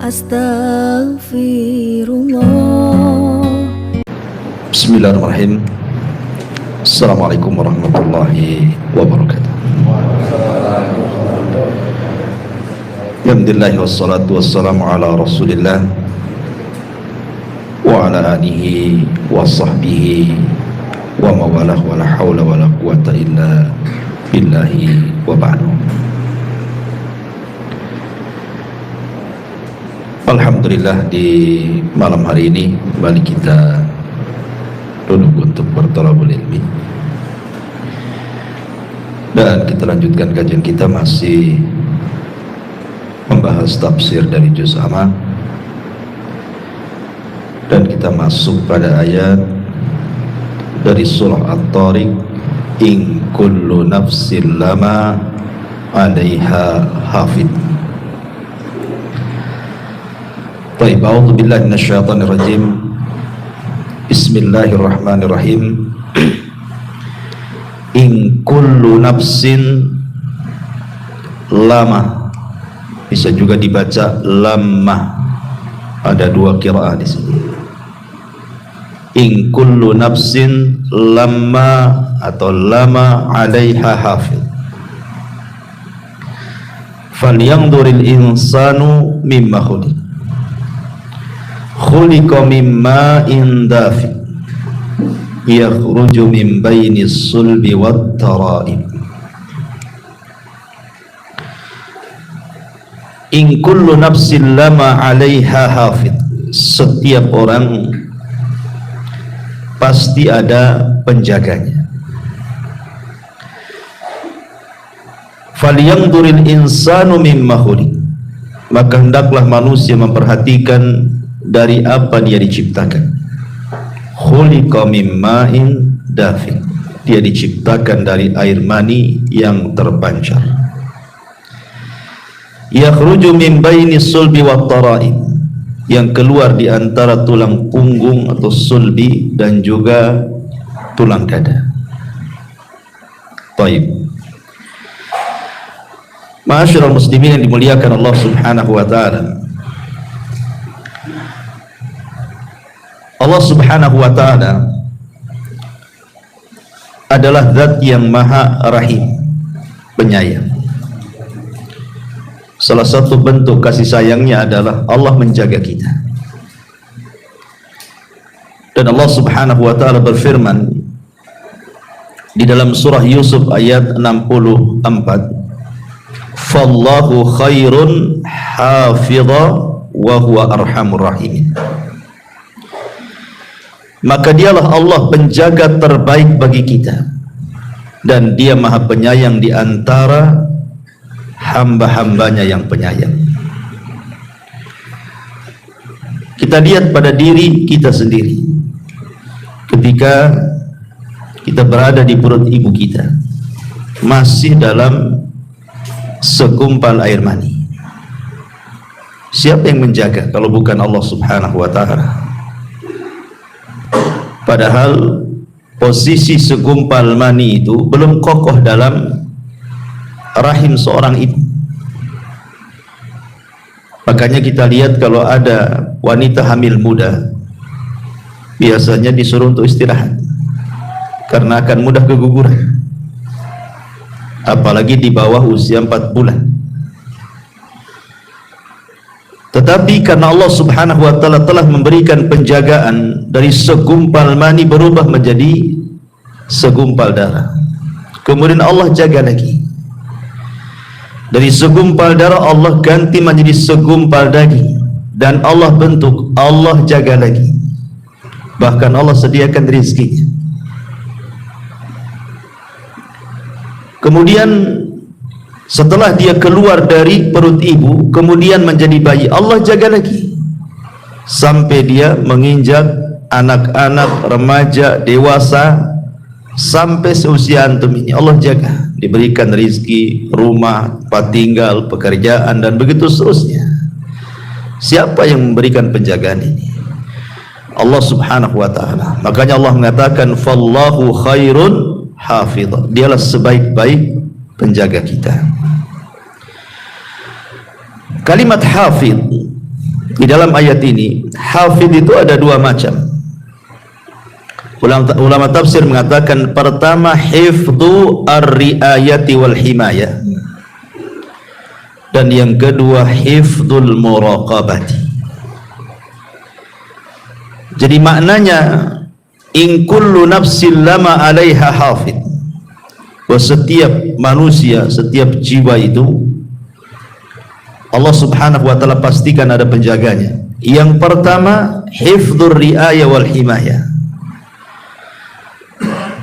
Astaghfirullah. Bismillahirrahmanirrahim. Assalamualaikum warahmatullahi wabarakatuh. Alhamdulillah wassalatu wassalamu ala rasulillah wa ala alihi wa sahbihi wa mawalah wa la hawla wa la quwata illa billahi wa ba'du. Alhamdulillah, di malam hari ini kembali kita duduk untuk berthalabul ilmi dan kita lanjutkan kajian kita, masih membahas tafsir dari juz amma, dan kita masuk pada ayat dari surah At-Tariq, in kullu nafsin lama 'alaiha hafid. Baik, a'udzu billahi minasyaitonir rajim. Bismillahirrahmanirrahim. In kullu nafsin lama, bisa juga dibaca lamma. Ada dua qiraah di sini. In kullu nafsin lamma atau lama 'alaiha hafiz. Falyanzuril insanu mimma khuliq. Khuliqa mimma indafi yakhruju min baini sulbi wat tara'ib. In kullu nafsin lama 'alaiha hafid. Setiap orang pasti ada penjaganya. Falyanzuril insanu mimma khuliq. Maka hendaklah manusia memperhatikan dari apa dia diciptakan. Khuliqa min ma'in dafiq. Dia diciptakan dari air mani yang terpancar. Yakhruju min baini sulbi wat tara'ib. Yang keluar di antara tulang punggung atau sulbi dan juga tulang dada. Baik. Ma'asyiral muslimin yang dimuliakan Allah Subhanahu wa taala. Allah Subhanahu wa ta'ala adalah zat yang maha rahim, penyayang. Salah satu bentuk kasih sayangnya adalah Allah menjaga kita. Dan Allah Subhanahu wa ta'ala berfirman di dalam surah Yusuf ayat 64, Fallahu khairun hafidha wa huwa arhamur rahimin. Maka dialah Allah penjaga terbaik bagi kita, dan dia maha penyayang di antara hamba-hambanya yang penyayang. Kita lihat pada diri kita sendiri ketika kita berada di perut ibu kita, masih dalam segumpal air mani. Siapa yang menjaga kalau bukan Allah Subhanahu wa ta'ala? Padahal posisi segumpal mani itu belum kokoh dalam rahim seorang ibu. Makanya kita lihat kalau ada wanita hamil muda, biasanya disuruh untuk istirahat karena akan mudah keguguran, apalagi di bawah usia 4 bulan. Tetapi karena Allah Subhanahu wa ta'ala telah memberikan penjagaan, dari segumpal mani berubah menjadi segumpal darah. Kemudian Allah jaga lagi. Dari segumpal darah Allah ganti menjadi segumpal daging. Dan Allah bentuk, Allah jaga lagi. Bahkan Allah sediakan rezekinya. Kemudian setelah dia keluar dari perut ibu, kemudian menjadi bayi, Allah jaga lagi sampai dia menginjak anak-anak, remaja, dewasa, sampai seusia antum ini Allah jaga, diberikan rizki, rumah, tempat tinggal, pekerjaan, dan begitu seterusnya. Siapa yang memberikan penjagaan ini? Allah Subhanahu wa ta'ala. Makanya Allah mengatakan fallahu khairun hafidh. Dialah sebaik-baik penjaga kita. Kalimat hafidh Di dalam ayat ini hafidh itu ada dua macam. Ulama tafsir mengatakan pertama hifdhu ar-riayati wal himayah, dan yang kedua hifdzul muraqabati. Jadi maknanya in kullu nafsin lama 'alaiha hafidh, bahwa setiap manusia, setiap jiwa itu Allah Subhanahu wa taala pastikan ada penjaganya. Yang pertama hifdzur riayah wal himayah,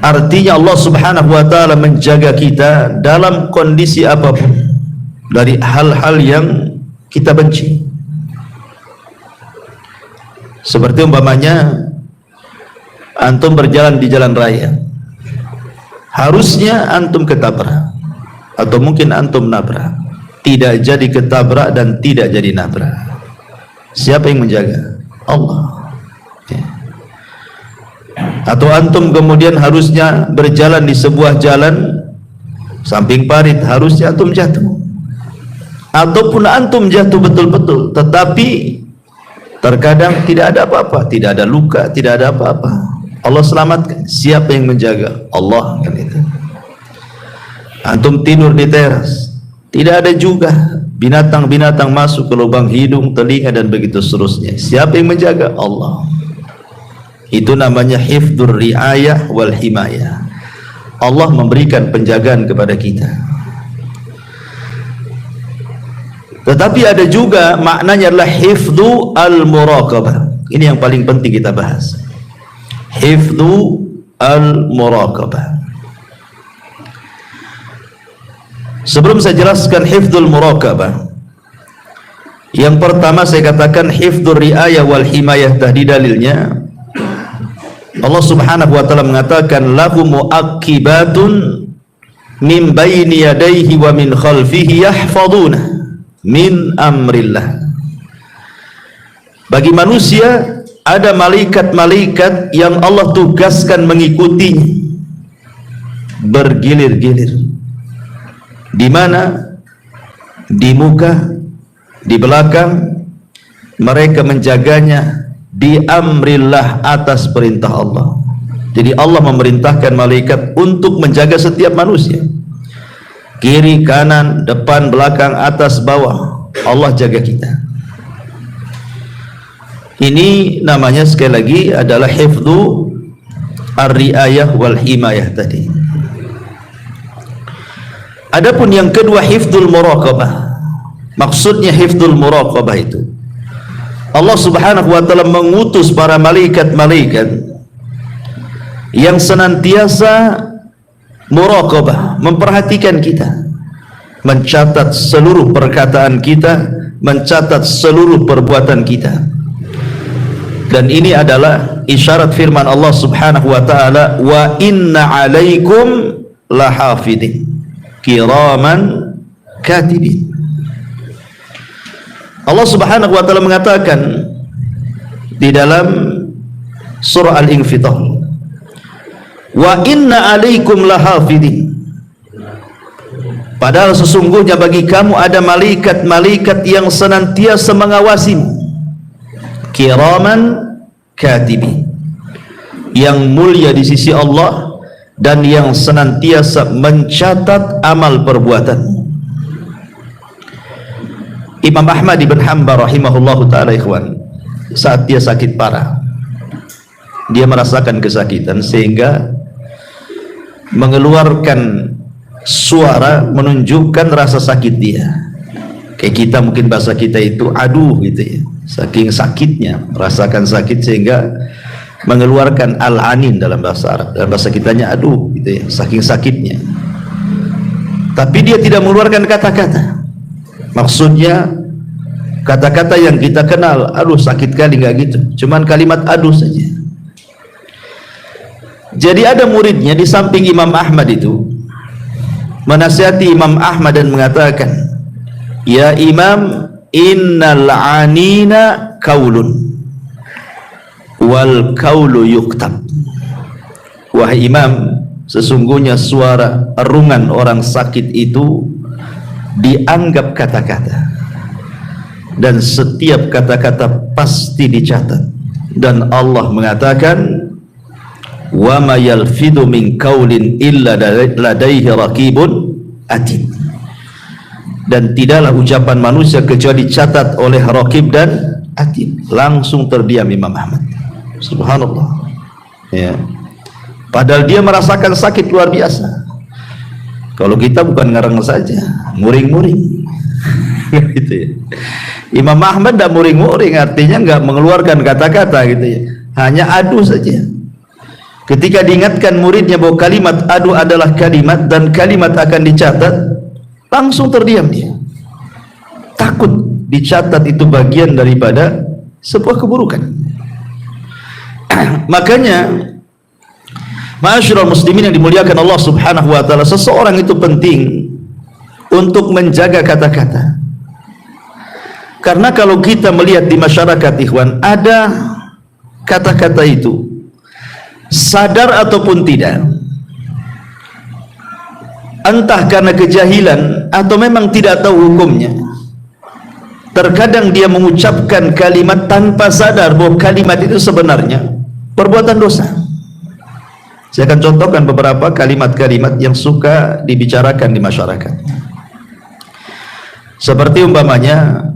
artinya Allah Subhanahu wa taala menjaga kita dalam kondisi apapun dari hal-hal yang kita benci. Seperti umpamanya antum berjalan di jalan raya, harusnya antum ketabrak atau mungkin antum nabrak, tidak jadi ketabrak dan tidak jadi nabrak. Siapa yang menjaga? Allah. Atau antum kemudian harusnya berjalan di sebuah jalan samping parit, harusnya antum jatuh, ataupun antum jatuh betul-betul, tetapi terkadang tidak ada apa-apa, tidak ada luka, tidak ada apa-apa, Allah selamatkan. Siapa yang menjaga? Allah, kan itu. Antum tidur di teras, tidak ada juga binatang-binatang masuk ke lubang hidung, telinga, dan begitu seterusnya. Siapa yang menjaga? Allah. Itu namanya hifdzur riayah wal himayah. Allah memberikan penjagaan kepada kita. Tetapi ada juga maknanya adalah hifdzu al-muraqabah. Ini yang paling penting kita bahas. Hifdzu al-muraqabah. Sebelum saya jelaskan hifdzul muraqabah, yang pertama saya katakan hifdzur riayah wal himayah. Tadi dalilnya Allah Subhanahu wa taala mengatakan lahu muaqibatun min baini yadayhi wa min khalfihi yahfaduna min amrillah. Bagi manusia ada malaikat-malaikat yang Allah tugaskan mengikutinya bergilir-gilir. Di mana? Di muka, di belakang, mereka menjaganya bi amrillah, atas perintah Allah. Jadi Allah memerintahkan malaikat untuk menjaga setiap manusia, kiri, kanan, depan, belakang, atas, bawah. Allah jaga kita. Ini namanya sekali lagi adalah hifdzu ar-riayah wal himayah tadi. Adapun yang kedua hifdzul muraqabah. Maksudnya hifdzul muraqabah itu Allah Subhanahu wa taala mengutus para malaikat-malaikat yang senantiasa muraqabah, memperhatikan kita, mencatat seluruh perkataan kita, mencatat seluruh perbuatan kita. Dan ini adalah isyarat firman Allah Subhanahu wa taala, wa inna 'alaikum lahafidin kiraman katibin. Allah Subhanahu wa taala mengatakan di dalam surah Al-Infitar, wa inna 'alaikum lahafidin, padahal sesungguhnya bagi kamu ada malaikat-malaikat yang senantiasa mengawasimu, kiraman katibin, yang mulia di sisi Allah dan yang senantiasa mencatat amal perbuatanmu. Imam Ahmad ibn Hanbal rahimahullahu ta'ala, ikhwan, saat dia sakit parah, dia merasakan kesakitan sehingga mengeluarkan suara menunjukkan rasa sakit dia. Kayak kita mungkin bahasa kita itu aduh gitu ya, saking sakitnya merasakan sakit sehingga mengeluarkan al-anin dalam bahasa Arab. Dalam bahasa kitanya aduh gitu ya, saking sakitnya. Tapi dia tidak mengeluarkan kata-kata. Maksudnya kata-kata yang kita kenal, aduh sakit kali, nggak gitu, cuman kalimat aduh saja. Jadi ada muridnya di samping Imam Ahmad itu menasihati Imam Ahmad dan mengatakan, ya Imam, innal anina kaulun wal kaulu yuktab. Wahai Imam, sesungguhnya suara erungan orang sakit itu dianggap kata-kata, dan setiap kata-kata pasti dicatat. Dan Allah mengatakan, wa ma yalfidu min qaulin illa ladaihi raqibun atid. Dan tidaklah ucapan manusia kecuali dicatat oleh raqib dan atid. Langsung terdiam Imam Ahmad. Subhanallah. Ya. Padahal dia merasakan sakit luar biasa. Kalau kita bukan ngarang saja, muring-muring. Gitu ya. Imam Ahmad tidak muring-muring, artinya nggak mengeluarkan kata-kata gitu ya. Hanya adu saja. Ketika diingatkan muridnya bahwa kalimat adu adalah kalimat dan kalimat akan dicatat, langsung terdiam dia. Takut dicatat itu bagian daripada sebuah keburukan. Makanya ma'asyiral muslimin yang dimuliakan Allah Subhanahu wa taala, seseorang itu penting untuk menjaga kata-kata. Karena kalau kita melihat di masyarakat ikhwan, ada kata-kata itu sadar ataupun tidak, entah karena kejahilan atau memang tidak tahu hukumnya, terkadang dia mengucapkan kalimat tanpa sadar bahwa kalimat itu sebenarnya perbuatan dosa. Saya akan contohkan beberapa kalimat-kalimat yang suka dibicarakan di masyarakat. Seperti umpamanya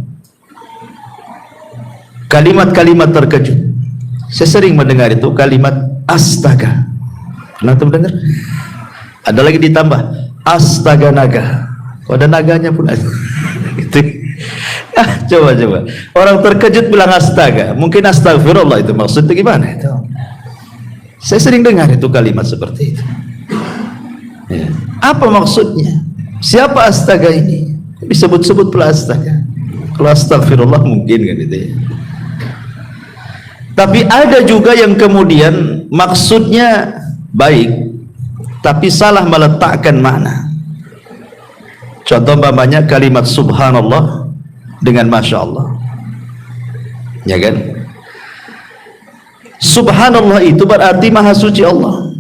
kalimat-kalimat terkejut. Saya sering mendengar itu kalimat astaga. Pernah mendengar? Ada lagi ditambah astaga naga. Oh, ada naganya pun ada. Gitu. Coba. Orang terkejut bilang astaga. Mungkin astagfirullah itu maksudnya gimana itu? Saya sering dengar itu kalimat seperti itu. Ya. Apa maksudnya? Siapa astaga ini? Disebut-sebut pula astaga. Kalau astagfirullah mungkin kan itu ya. Tapi ada juga yang kemudian maksudnya baik, tapi salah meletakkan makna. Contoh umpamanya kalimat subhanallah dengan masya Allah. Ya kan? Subhanallah itu berarti maha suci Allah.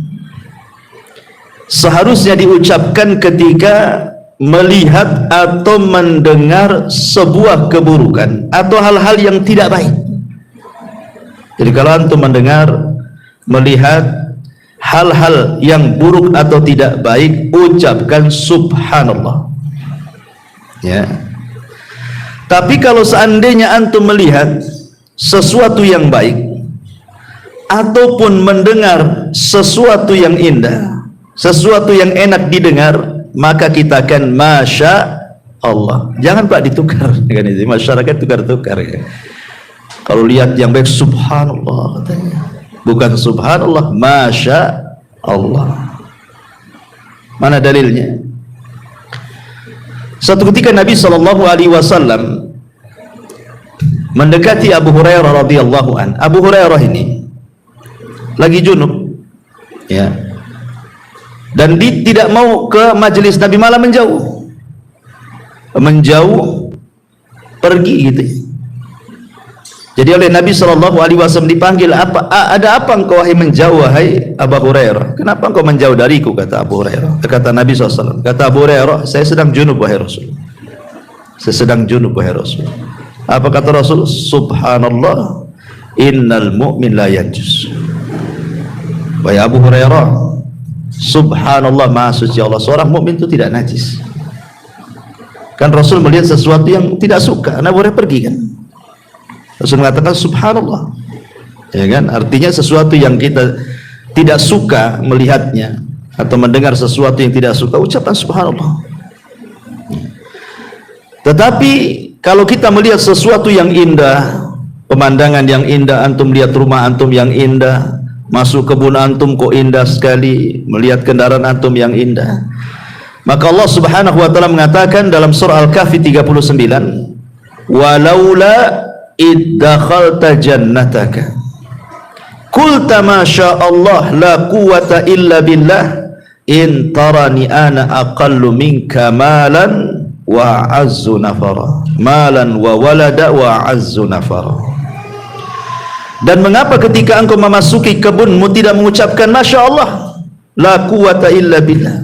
Seharusnya diucapkan ketika melihat atau mendengar sebuah keburukan atau hal-hal yang tidak baik. Jadi kalau antum mendengar, melihat hal-hal yang buruk atau tidak baik, ucapkan subhanallah. Ya. Tapi kalau seandainya antum melihat sesuatu yang baik ataupun mendengar sesuatu yang indah, sesuatu yang enak didengar, maka kita akan masya Allah. Jangan Pak ditukar dengan itu. Masyarakat tukar-tukar ya. Kalau lihat yang baik subhanallah katanya. Bukan subhanallah, masya Allah. Mana dalilnya? Suatu ketika Nabi SAW mendekati Abu Hurairah radhiyallahu an. Abu Hurairah ini lagi junub, ya. Dan dia tidak mau ke majelis Nabi, malah menjauh, pergi gitu. Jadi oleh Nabi SAW dipanggil, ada apa engkau wahai menjauh wahai Abu Hurairah? Kenapa engkau menjauh dariku? Kata Abu Hurairah. Kata Nabi SAW. Kata Abu Hurairah, saya sedang junub wahai Rasul. Saya sedang junub wahai Rasul. Apa kata Rasul? Subhanallah, innal mu'min la yanjus. Wahai Abu Hurairah, subhanallah, maha suci Allah, seorang mukmin itu tidak najis. Kan Rasul melihat sesuatu yang tidak suka, Abu Hurairah pergi kan. Rasul mengatakan subhanallah, ya kan, artinya sesuatu yang kita tidak suka melihatnya atau mendengar sesuatu yang tidak suka, ucapan subhanallah. Tetapi kalau kita melihat sesuatu yang indah, pemandangan yang indah, antum lihat rumah antum yang indah, masuk kebun antum kok indah sekali, melihat kendaraan antum yang indah, maka Allah Subhanahu wa taala mengatakan dalam surah Al-Kahfi 39, walaula iddakhalta jannataka qulta ma sya Allah la quwwata illa billah in tarani ana aqallu minka malan wa azzu nafara, malan wa walada wa azzu nafara. Dan mengapa ketika engkau memasuki kebunmu tidak mengucapkan masya Allah, la quwwata illa billah,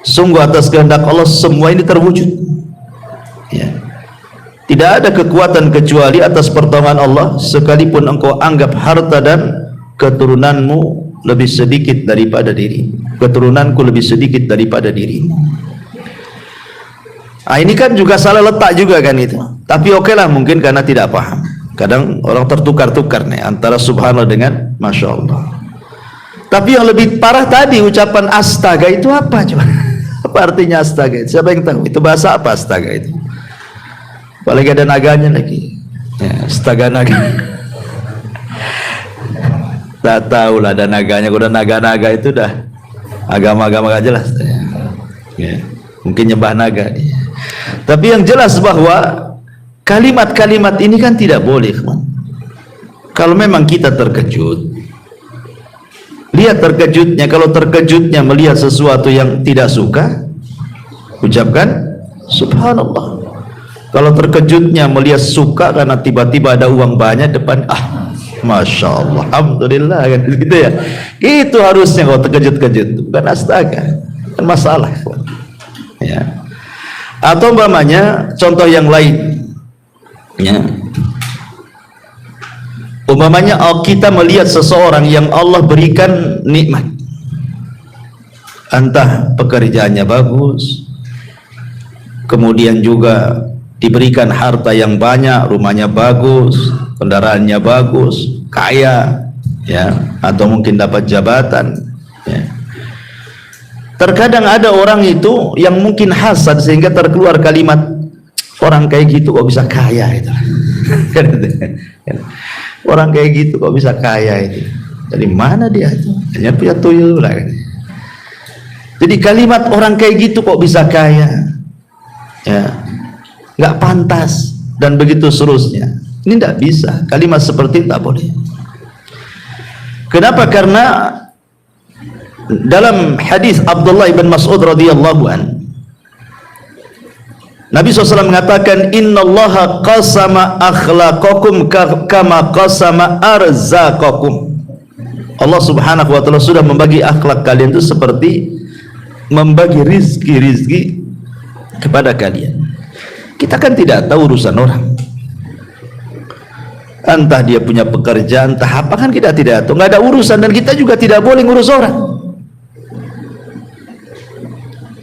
sungguh atas kehendak Allah semua ini terwujud, ya. Tidak ada kekuatan kecuali atas pertolongan Allah, sekalipun engkau anggap harta dan keturunanmu lebih sedikit daripada diri. Keturunanku lebih sedikit daripada dirimu. Ini kan juga salah letak juga kan itu. Tapi oke lah, mungkin karena tidak paham. Kadang orang tertukar-tukar nih antara subhanallah dengan masya Allah. Tapi yang lebih parah tadi, ucapan astaga itu apa coba? Apa artinya astaga itu? Siapa yang tahu? Itu bahasa apa astaga itu? Apalagi ada naganya lagi ya, astaga naga. Tak tahu lah ada naganya. Udah naga-naga itu dah agama-agama gak jelas ya. Mungkin nyembah naga dia. Tapi yang jelas bahwa kalimat-kalimat ini kan tidak boleh. Kalau memang kita terkejut, lihat terkejutnya. Kalau terkejutnya melihat sesuatu yang tidak suka, ucapkan subhanallah. Kalau terkejutnya melihat suka karena tiba-tiba ada uang banyak depan, masya Allah, alhamdulillah, kan gitu ya. Itu harusnya kalau terkejut-kejut, bukan astaga, kan masalah ya. Atau umpamanya contoh yang lain ya, umpamanya kita melihat seseorang yang Allah berikan nikmat, entah pekerjaannya bagus, kemudian juga diberikan harta yang banyak, rumahnya bagus, kendaraannya bagus, kaya ya, atau mungkin dapat jabatan ya. Terkadang ada orang itu yang mungkin hasad sehingga terkeluar kalimat, orang kayak gitu kok bisa kaya itu. Orang kayak gitu kok bisa kaya itu. Dari mana dia itu? Hanya punya tuyul lah. Jadi kalimat orang kayak gitu kok bisa kaya ya, nggak pantas, dan begitu seterusnya. Ini tidak bisa, kalimat seperti itu tak boleh. Kenapa? Karena dalam hadis Abdullah ibn Mas'ud radhiyallahu an, Nabi SAW mengatakan, innallaha qasama akhlaqakum kama qasama arzaqakum. Allah subhanahu wa ta'ala sudah membagi akhlak kalian itu seperti membagi rizki kepada kalian. Kita kan tidak tahu urusan orang, entah dia punya pekerjaan, entah apa, kan kita tidak tahu, nggak ada urusan, dan kita juga tidak boleh ngurus orang.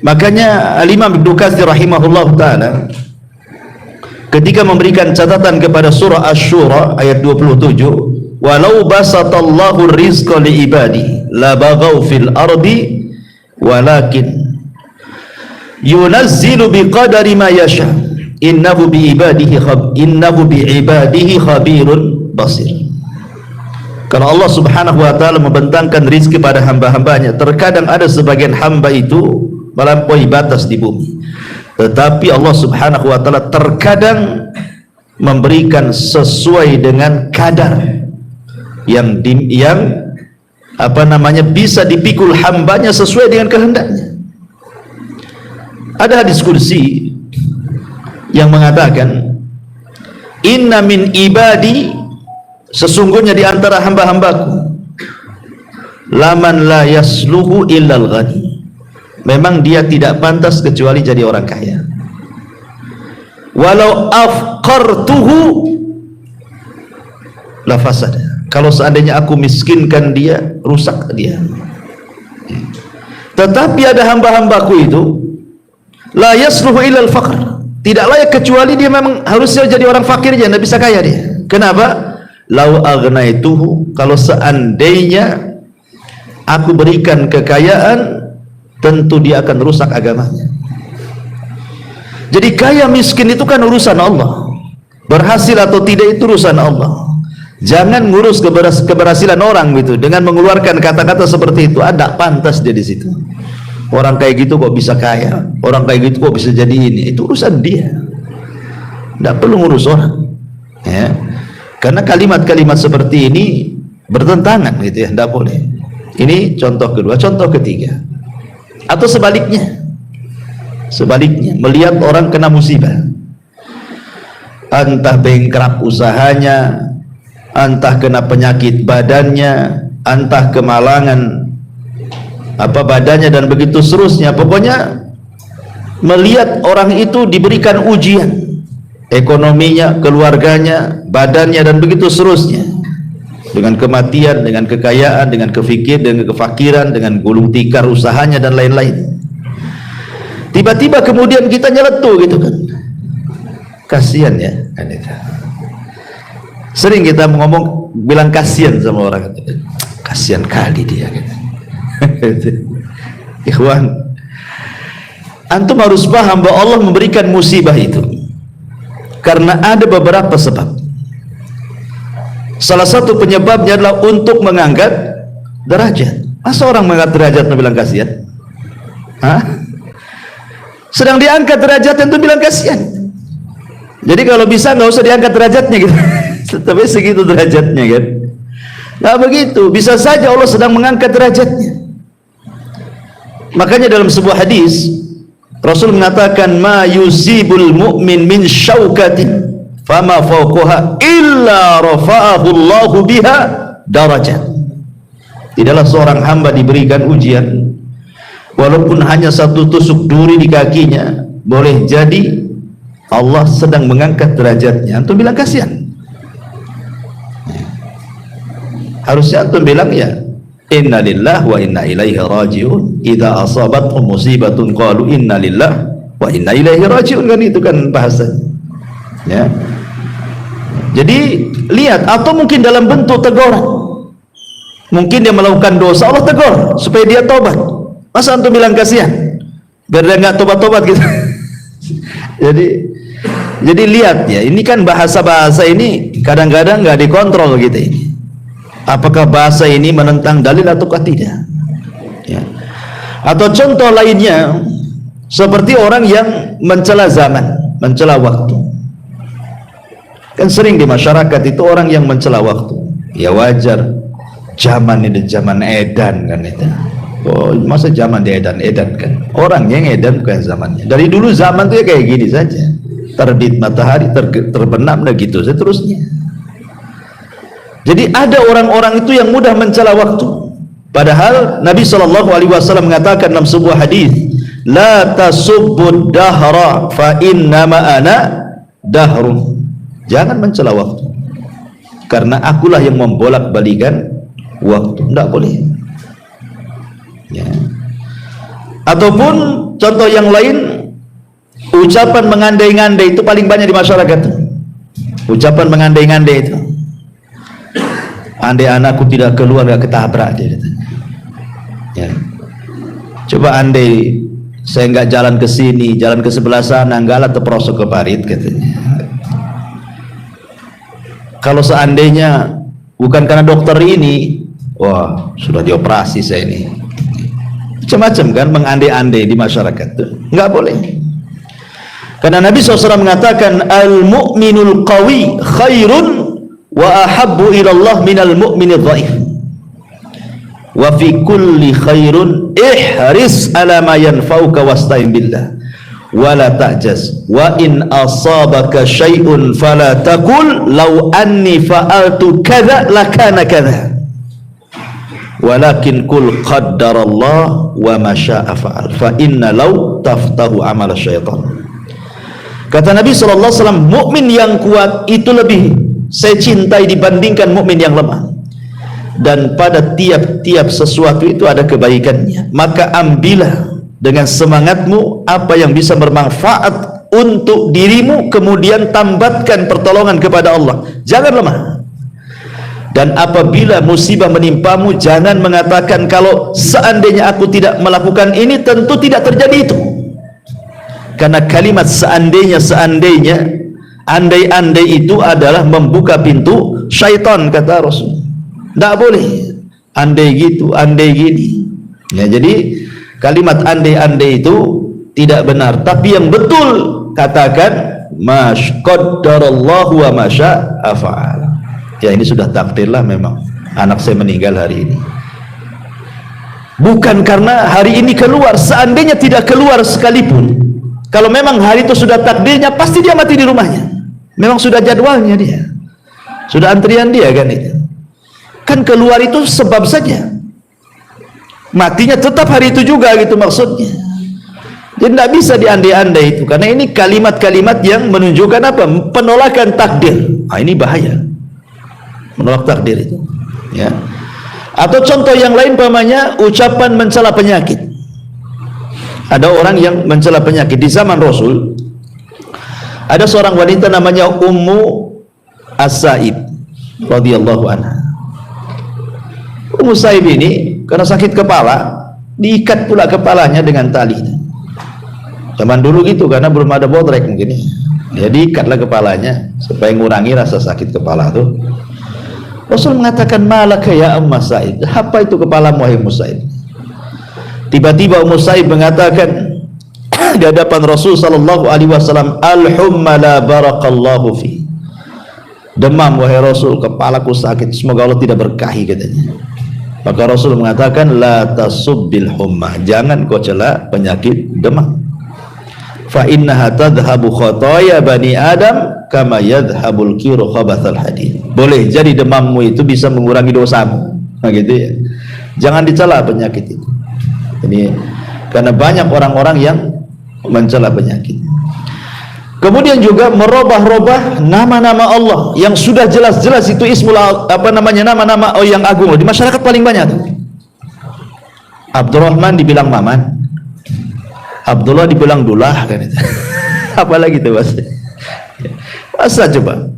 Makanya Al-Imam Ibnu Katsir rahimahullah ta'ala ketika memberikan catatan kepada surah Asy-Syura ayat 27, walau basatallahu rizqa li ibadi la baghaw fil ardi walakin yunazzilu biqadari ma yasha innahu bi ibadihi khabirun basir. Kalau Allah subhanahu wa ta'ala membentangkan rizki pada hamba-hambanya, terkadang ada sebagian hamba itu melampaui batas di bumi, tetapi Allah subhanahu wa ta'ala terkadang memberikan sesuai dengan kadar yang bisa dipikul hambanya sesuai dengan kehendaknya. Ada hadis kursi yang mengatakan, inna min ibadi, sesungguhnya di antara hamba-hambaku, laman la yasluhu illal ghani, memang dia tidak pantas kecuali jadi orang kaya. Walau afqartuhu la fasada, kalau seandainya aku miskinkan dia, rusak dia. Tetapi ada hamba-hambaku itu la yasluhu illal faqr, tidak layak kecuali dia memang harusnya jadi orang fakir aja, tidak bisa kaya dia. Kenapa? Lau agnaituhu, kalau seandainya aku berikan kekayaan, tentu dia akan rusak agamanya. Jadi kaya miskin itu kan urusan Allah, berhasil atau tidak itu urusan Allah. Jangan ngurus keberhasilan orang gitu dengan mengeluarkan kata-kata seperti itu. Ada pantas dia di situ. Orang kayak gitu kok bisa kaya, orang kayak gitu kok bisa jadi ini, itu urusan dia, tidak perlu ngurus orang ya. Karena kalimat-kalimat seperti ini bertentangan gitu ya, tidak boleh. Ini contoh kedua. Contoh ketiga, atau sebaliknya, melihat orang kena musibah, entah bengkrap usahanya, entah kena penyakit badannya, entah kemalangan badannya, dan begitu seterusnya. Pokoknya melihat orang itu diberikan ujian, ekonominya, keluarganya, badannya, dan begitu seterusnya. Dengan kematian, dengan kekayaan, dengan dengan kefakiran, dengan gulung tikar usahanya dan lain-lain. Tiba-tiba kemudian kita nyeletu gitu kan. Kasihan ya. Sering kita ngomong bilang kasihan sama orang, kasihan kali dia gitu. Ikhwan, antum harus paham bahwa Allah memberikan musibah itu karena ada beberapa sebab. Salah satu penyebabnya adalah untuk mengangkat derajat. Masa orang mengangkat derajat bilang kasihan? Hah? Sedang diangkat derajat tentu bilang kasihan. Jadi kalau bisa nggak usah diangkat derajatnya gitu. Tapi segitu derajatnya kan. Nggak begitu. Bisa saja Allah sedang mengangkat derajatnya. Makanya dalam sebuah hadis Rasul mengatakan, ma yusibul mu'min min syaukatin fama fawqaha illa rafa'ahu Allahu biha darajat. Tidaklah seorang hamba diberikan ujian walaupun hanya satu tusuk duri di kakinya, boleh jadi Allah sedang mengangkat derajatnya. Antum bilang kasihan? Harusnya antum bilang ya inna lillahi wa inna ilaihi raji'un. Idza asabathum musibatun qalu inna lillahi wa inna ilaihi raji'un, kan itu kan bahasa. Ya. Jadi lihat, atau mungkin dalam bentuk teguran. Mungkin dia melakukan dosa, Allah tegur supaya dia tobat. Masa antum bilang kasihan? Biar dia enggak tobat-tobat gitu. Jadi lihat ya, ini kan bahasa-bahasa ini kadang-kadang enggak dikontrol gitu ini. Apakah bahasa ini menentang dalil ataukah tidak? Ya. Atau contoh lainnya seperti orang yang mencela zaman, mencela waktu. Kan sering di masyarakat itu orang yang mencela waktu. Ya wajar, zaman ini zaman edan kan itu. Oh, masa zaman di edan kan? Orang yang edan bukan zamannya. Dari dulu zaman itu ya kayak gini saja. Terbit matahari, terbenam dan gitu seterusnya. Jadi ada orang-orang itu yang mudah mencela waktu. Padahal Nabi SAW mengatakan dalam sebuah hadis, la tasubbud dahra fa innama ana dahrun. Jangan mencela waktu, karena akulah yang membolak-balikan waktu. Tidak boleh ya. Ataupun contoh yang lain, ucapan mengandai-ngandai itu paling banyak di masyarakat. Ucapan mengandai-ngandai itu, andai anakku tidak keluar gak ketabrak dia katanya. Ya. Coba andai saya nggak jalan ke sini, jalan ke sebelah sana, nggak lah terperosok ke parit katanya. Kalau seandainya bukan karena dokter ini, wah sudah dioperasi saya ini. Macam-macam kan mengandai-andai di masyarakat itu nggak boleh. Karena Nabi SAW mengatakan al-mu'minul qawi khairun wa ahabbu ilallah minal mu'minidh dhaif. Wa fi kulli khairun ihris ala ma yanfa'uka wasta'in billah wa la ta'jaz wa in asabaka syai'un fala taqul law anni fa'altu kadza lakana kadza walakin qul qaddarallah wa ma syaa fa'al fa inna law taftahu amal syaitan. Kata Nabi SAW, mukmin yang kuat itu lebih saya cintai dibandingkan mukmin yang lemah. Dan pada tiap-tiap sesuatu itu ada kebaikannya. Maka ambillah dengan semangatmu apa yang bisa bermanfaat untuk dirimu, kemudian tambatkan pertolongan kepada Allah. Jangan lemah. Dan apabila musibah menimpamu, jangan mengatakan kalau seandainya aku tidak melakukan ini tentu tidak terjadi itu. Karena kalimat seandainya, andai-andai itu adalah membuka pintu syaitan, kata Rasul. Tidak boleh andai gitu, andai gini ya. Jadi kalimat andai-andai itu tidak benar, tapi yang betul katakan mas qaddarallahu wa masya afa'al. Ya ini sudah takdirlah, memang anak saya meninggal hari ini, bukan karena hari ini keluar. Seandainya tidak keluar sekalipun, kalau memang hari itu sudah takdirnya, pasti dia mati di rumahnya. Memang sudah jadwalnya dia, sudah antrian dia kan itu. Kan keluar itu sebab saja, matinya tetap hari itu juga gitu maksudnya. Jadi tidak bisa diandai-andai itu, karena ini kalimat-kalimat yang menunjukkan apa? Penolakan takdir. Nah, ini bahaya, menolak takdir itu. Ya. Atau contoh yang lain, pamannya ucapan mencela penyakit. Ada orang yang mencela penyakit di zaman Rasul. Ada seorang wanita namanya Ummu As-Sa'ib radhiyallahu anha. Ummu Sa'ib ini karena sakit kepala, diikat pula kepalanya dengan tali. Zaman dulu gitu, karena belum ada bodrek mungkin. Jadi ikatlah kepalanya supaya mengurangi rasa sakit kepala tuh. Rasul mengatakan, malaka ya Ummu Sa'ib, apa itu kepalamu wahai Ummu Sa'ib? Tiba-tiba Ummu Sa'ib mengatakan di hadapan Rasul sallallahu alaihi wasallam, al-humma la barakallahu fi. Demam wahai Rasul, kepalaku sakit, semoga Allah tidak berkahi, katanya. Maka Rasul mengatakan, la tasubbil humma, jangan kau cela penyakit demam. Fa innaha tadhhabu khotoya bani Adam kama yadhhabul kiru khabathal hadid. Boleh jadi demammu itu bisa mengurangi dosamu. Nah, gitu ya. Jangan dicela penyakit itu. Ini karena banyak orang-orang yang mencela penyakit. Kemudian juga merubah-rubah nama-nama Allah yang sudah jelas-jelas itu ismul nama-nama yang agung. Di masyarakat paling banyak tuh. Abdurrahman dibilang Maman, Abdullah dibilang Dullah, kan itu. Apalagi itu masa coba,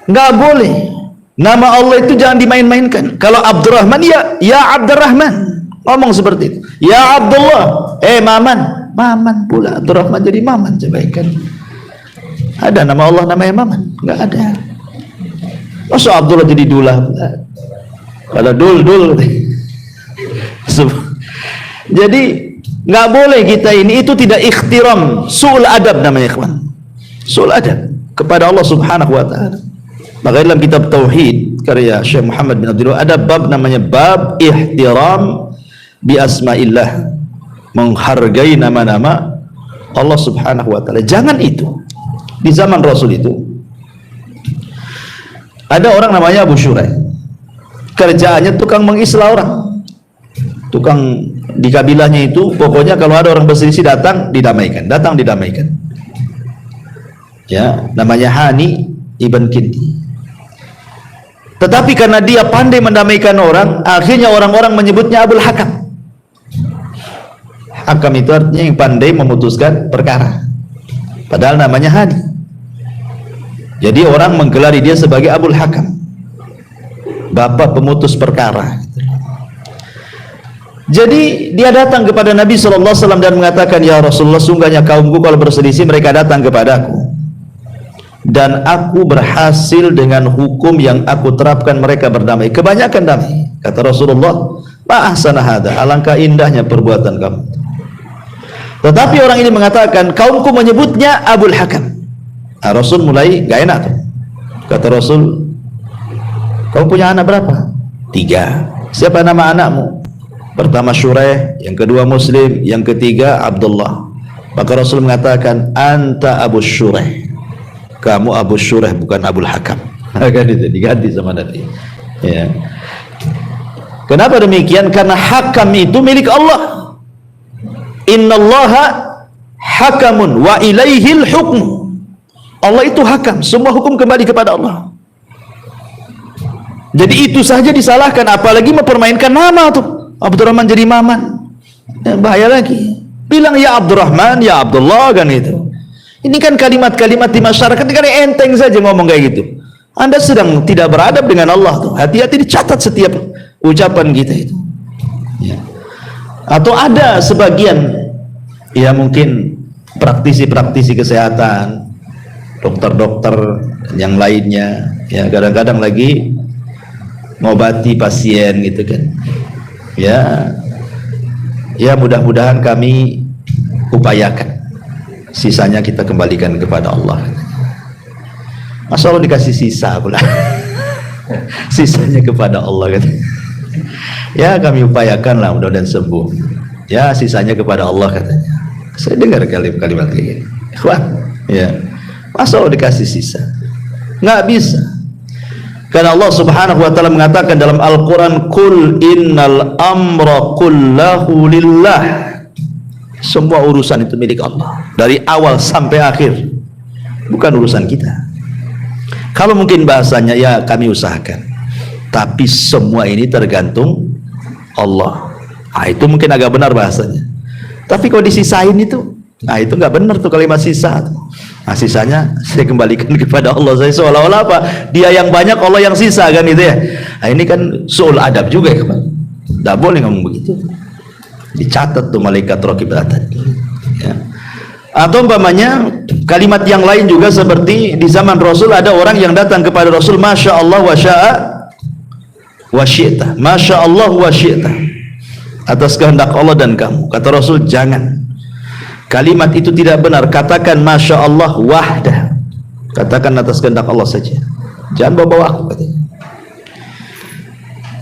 nggak boleh. Nama Allah itu jangan dimain-mainkan. Kalau Abdurrahman, ya Abdurrahman, ngomong seperti itu. Ya Abdullah, Maman, Maman pula. Abdurrahman jadi Maman, coba kan. Ada nama Allah namanya Maman? Nggak ada. Masa Abdullah jadi Dullah? Kalau Dul. Jadi nggak boleh kita ini, itu tidak ikhtiram, su'ul adab namanya, ikhwan. Su'ul adab kepada Allah Subhanahu wa taala. Maka dalam kitab tauhid karya Syekh Muhammad bin Abdul Wahab ada bab namanya bab ihtiram bi asma'illah, menghargai nama-nama Allah Subhanahu wa taala. Jangan itu. Di zaman Rasul itu ada orang namanya Abu Syurai. Kerjaannya tukang mengislah orang. Tukang di kabilahnya itu, pokoknya kalau ada orang berselisih datang didamaikan. Ya, namanya Hani ibn Kindi. Tetapi karena dia pandai mendamaikan orang, akhirnya orang-orang menyebutnya Abul Hakam. Hakam itu artinya yang pandai memutuskan perkara. Padahal namanya Hani. Jadi orang menggelari dia sebagai Abul Hakam, bapak pemutus perkara. Jadi dia datang kepada Nabi SAW dan mengatakan, ya Rasulullah, sungguhnya kaumku kalau berselisih mereka datang kepadaku, dan aku berhasil dengan hukum yang aku terapkan, mereka berdamai, kebanyakan damai. Kata Rasulullah, ma ahsana hada, alangkah indahnya perbuatan kamu. Tetapi orang ini mengatakan, kaumku menyebutnya Abul Hakam. Nah, Rasul mulai gak enak tuh. Kata Rasul, kamu punya anak berapa? 3. Siapa nama anakmu? Pertama Syuraih, yang kedua Muslim, yang ketiga Abdullah. Maka Rasul mengatakan, anta Abu Syuraih, kamu Abu Syuraih, bukan Abul Hakam. Kan itu diganti sama Nabi. Ya. Kenapa demikian? Karena hakam itu milik Allah. Innallaha hakamun wa ilaihil hukmu. Allah itu hakam, semua hukum kembali kepada Allah. Jadi itu saja disalahkan, apalagi mempermainkan nama tuh. Abdurrahman jadi Maman, ya, bahaya lagi. Bilang ya Abdurrahman, ya Abdullah, kan itu. Ini kan kalimat-kalimat di masyarakat, kan enteng saja ngomong kayak gitu. Anda sedang tidak beradab dengan Allah tuh. Hati-hati, dicatat setiap ucapan kita itu. Ya. Atau ada sebagian, ya mungkin praktisi-praktisi kesehatan, dokter-dokter yang lainnya, ya kadang-kadang lagi ngobati pasien gitu kan. Ya mudah-mudahan kami upayakan, sisanya kita kembalikan kepada Allah. Masa Allah dikasih sisa pula. Sisanya kepada Allah kan. Ya kami upayakan lah, mudah-mudahan sembuh. Ya sisanya kepada Allah katanya. Saya dengar kalimat kayak gini. Ikhwan, ya. Masa Allah dikasih sisa? Nggak bisa. Karena Allah Subhanahu wa taala mengatakan dalam Al-Qur'an, "Qul innal amra kullahu lillah." Semua urusan itu milik Allah dari awal sampai akhir, bukan urusan kita. Kalau mungkin bahasanya ya kami usahakan, tapi semua ini tergantung Allah. Itu mungkin agak benar bahasanya. Tapi kalau disisain itu, itu nggak benar tuh kalimat sisa. Sisanya saya kembalikan kepada Allah. Saya seolah-olah apa? Dia yang banyak, Allah yang sisa, kan itu ya. Ini kan soal adab juga ya, nggak boleh ngomong begitu. Dicatat tuh malaikat raqib atid. Ya. Atau umpamanya kalimat yang lain juga seperti di zaman Rasul ada orang yang datang kepada Rasul, Masya Allah wa sya'a wa syi'ta, Masya Allah wa syi'ta, atas kehendak Allah dan kamu. Kata Rasul, jangan, kalimat itu tidak benar. Katakan Masya Allah wahdah, katakan atas kehendak Allah saja, jangan bawa-bawa aku, katanya.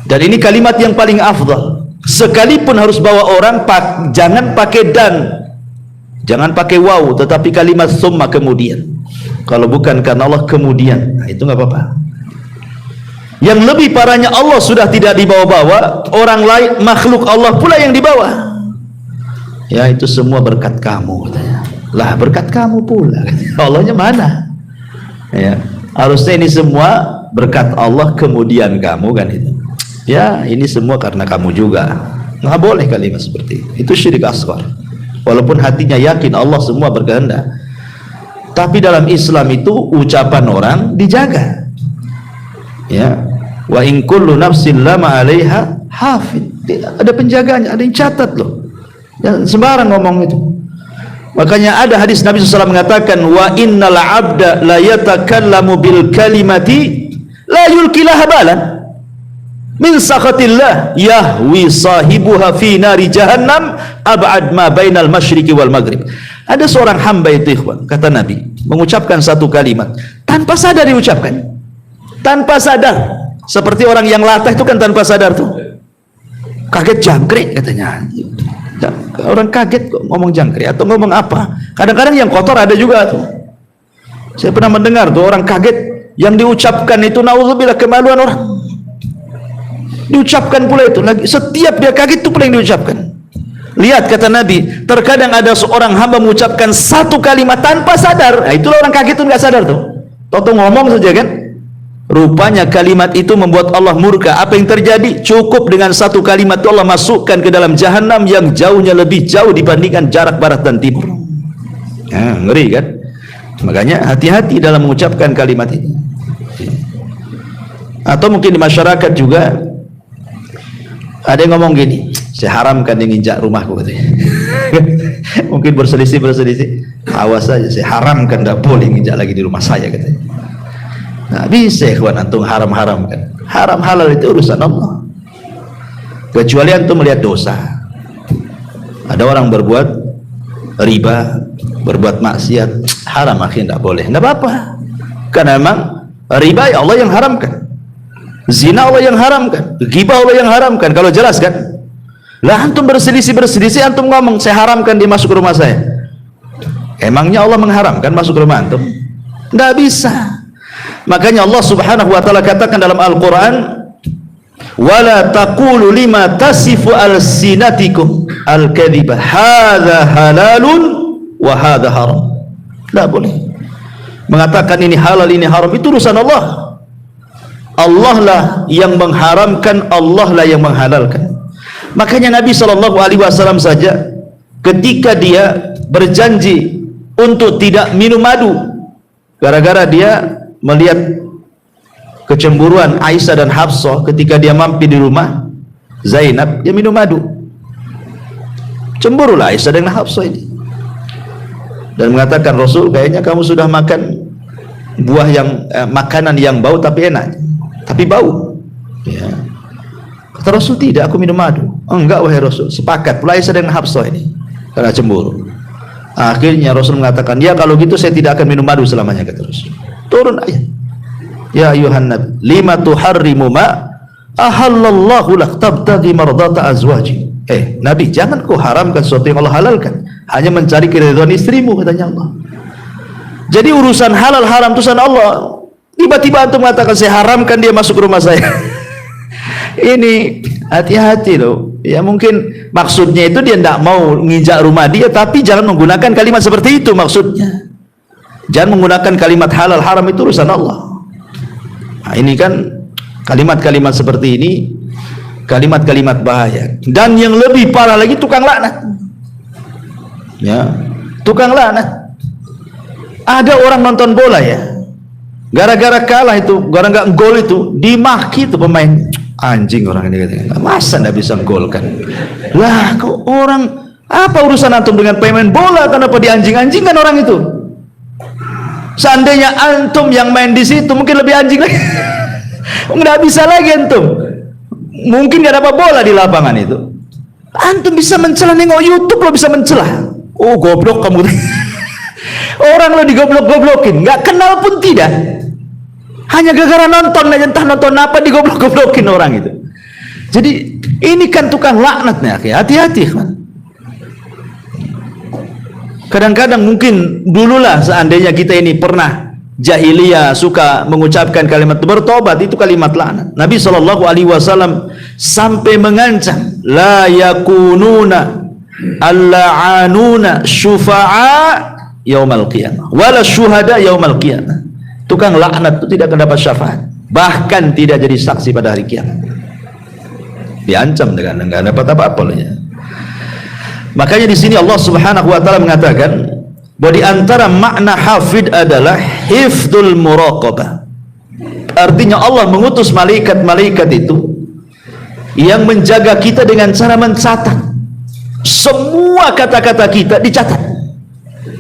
Dan ini kalimat yang paling afdal. Sekalipun harus bawa orang, jangan pakai dan, jangan pakai waw, tetapi kalimat summa kemudian. Kalau bukan karena Allah kemudian, itu nggak apa-apa. Yang lebih parahnya, Allah sudah tidak dibawa-bawa, orang lain, makhluk Allah pula yang dibawa. Ya, itu semua berkat kamu, katanya. Lah, berkat kamu pula, Allahnya mana? Ya, harusnya ini semua berkat Allah kemudian kamu, kan itu. Ya, ini semua karena kamu juga. Nggak boleh kalimat seperti itu. Itu syirik asghar. Walaupun hatinya yakin Allah semua berkehendak, tapi dalam Islam itu ucapan orang dijaga. Ya, wa in kullu nafsin lama 'alaiha hafid. Ada penjaganya, ada yang catat loh. Jangan sembarang ngomong itu. Makanya ada hadis Nabi SAW mengatakan, wa innal 'abda la yatakallamu bil kalimati la yulqilaha balan min sakhatillah yahwi sahibuha fi nari jahannam ab'ad ma bainal masyriqi wal maghrib. Ada seorang hamba itu, ikhwan, kata Nabi, mengucapkan satu kalimat tanpa sadar diucapkan, tanpa sadar, seperti orang yang latah itu kan tanpa sadar tuh, kaget jangkrik katanya. Orang kaget kok ngomong jangkrik atau ngomong apa. Kadang-kadang yang kotor ada juga tuh. Saya pernah mendengar tuh orang kaget, yang diucapkan itu naudzubillah kemaluan orang, diucapkan pula itu lagi. Setiap dia kaget itu pula yang diucapkan. Lihat, kata Nabi, terkadang ada seorang hamba mengucapkan satu kalimat tanpa sadar. Nah, itulah orang kaget itu nggak sadar tuh. Toto ngomong saja kan. Rupanya kalimat itu membuat Allah murka. Apa yang terjadi? Cukup dengan satu kalimat itu Allah masukkan ke dalam jahanam yang jauhnya lebih jauh dibandingkan jarak barat dan timur. Ngeri kan? Makanya hati-hati dalam mengucapkan kalimat ini. Atau mungkin di masyarakat juga ada yang ngomong gini, saya haramkan dia nginjak rumahku, katanya. Mungkin berselisih, awas saja, saya haramkan, tidak boleh nginjak lagi di rumah saya, katanya. Nah, bisa ikhwan antum haram-haramkan. Haram halal itu urusan Allah. Kecuali antum melihat dosa. Ada orang berbuat riba, berbuat maksiat, haram, akhirnya tidak boleh. Tidak apa-apa, karena memang riba ya Allah yang haramkan, zina Allah yang haramkan, ghibah Allah yang haramkan. Kalau jelas kan. Lah antum berselisih, antum ngomong saya haramkan dia masuk ke rumah saya. Emangnya Allah mengharamkan masuk ke rumah antum? Tidak bisa. Makanya Allah Subhanahu wa taala katakan dalam Al-Qur'an, wala taqulu lima tasifu alsinatikum al-kadhiba hadza halalun wa hadza haram. Tidak boleh mengatakan ini halal ini haram, itu urusan Allah. Allah lah yang mengharamkan, Allah lah yang menghalalkan. Makanya Nabi SAW saja ketika dia berjanji untuk tidak minum madu, gara-gara dia melihat kecemburuan Aisyah dan Hafsah ketika dia mampir di rumah Zainab, dia minum madu. Cemburulah Aisyah dan Hafsah ini dan mengatakan, Rasul, kayaknya kamu sudah makan buah yang makanan yang bau tapi enak, tapi bau. Ya. Kata Rasul, tidak, aku minum madu. Enggak wahai Rasul. Sepakat pula Aisyah dan Hafsah ini karena cemburu. Akhirnya Rasul mengatakan, ya kalau gitu saya tidak akan minum madu selamanya, kata Rasul. Turun ayat, ya ayuhan nabi lima tuharrimu ma ahallallahu lak tabtaghi mardata azwaji. Nabi, jangan kau haramkan sesuatu yang Allah halalkan hanya mencari keridhaan istrimu, katanya Allah. Jadi urusan halal haram itu urusan Allah. Tiba-tiba antum mengatakan saya haramkan dia masuk ke rumah saya. Ini hati-hati loh. Ya mungkin Maksudnya itu dia tidak mau nginjak rumah dia, tapi jangan menggunakan kalimat seperti itu maksudnya. Jangan menggunakan kalimat halal haram, itu urusan Allah. Nah, ini kan kalimat-kalimat seperti ini, kalimat-kalimat bahaya. Dan yang lebih parah lagi, tukang laknat. Ya, tukang laknat. Ada orang nonton bola ya, gara-gara kalah itu, gara-gara nggak gol itu, dimaki itu pemain. Anjing orang ini katanya, masa nggak bisa golkan? Lah kok orang, apa urusan antum dengan pemain bola? Kenapa dianjing-anjingkan orang itu? Seandainya antum yang main di situ mungkin lebih anjing lagi. Nggak bisa lagi antum, mungkin nggak dapat bola di lapangan itu. Antum bisa mencela, nengok YouTube lo bisa mencela. Oh goblok kamu. Orang lo digoblok-goblokin, nggak kenal pun tidak. Hanya gara-gara nonton aja, entah nonton apa, digoblok-goblokin orang itu. Jadi ini kan tukang laknatnya, hati-hati kan. Kadang-kadang mungkin dululah seandainya kita ini pernah jahiliyah suka mengucapkan kalimat bertobat, itu kalimat laknat. Nabi SAW sampai mengancam, la yakununa al-la'anuna syufa'a yaumal qiyamah wala syuhada yaumal qiyamah. Tukang laknat itu tidak akan dapat syafaat, bahkan tidak jadi saksi pada hari kiamat. Diancam dengan enggak dapat apa-apa. Makanya di sini Allah Subhanahu wa taala mengatakan bahwa di antara makna hafid adalah hifdzul muraqabah. Artinya Allah mengutus malaikat-malaikat itu yang menjaga kita dengan cara mencatat. Semua kata-kata kita dicatat.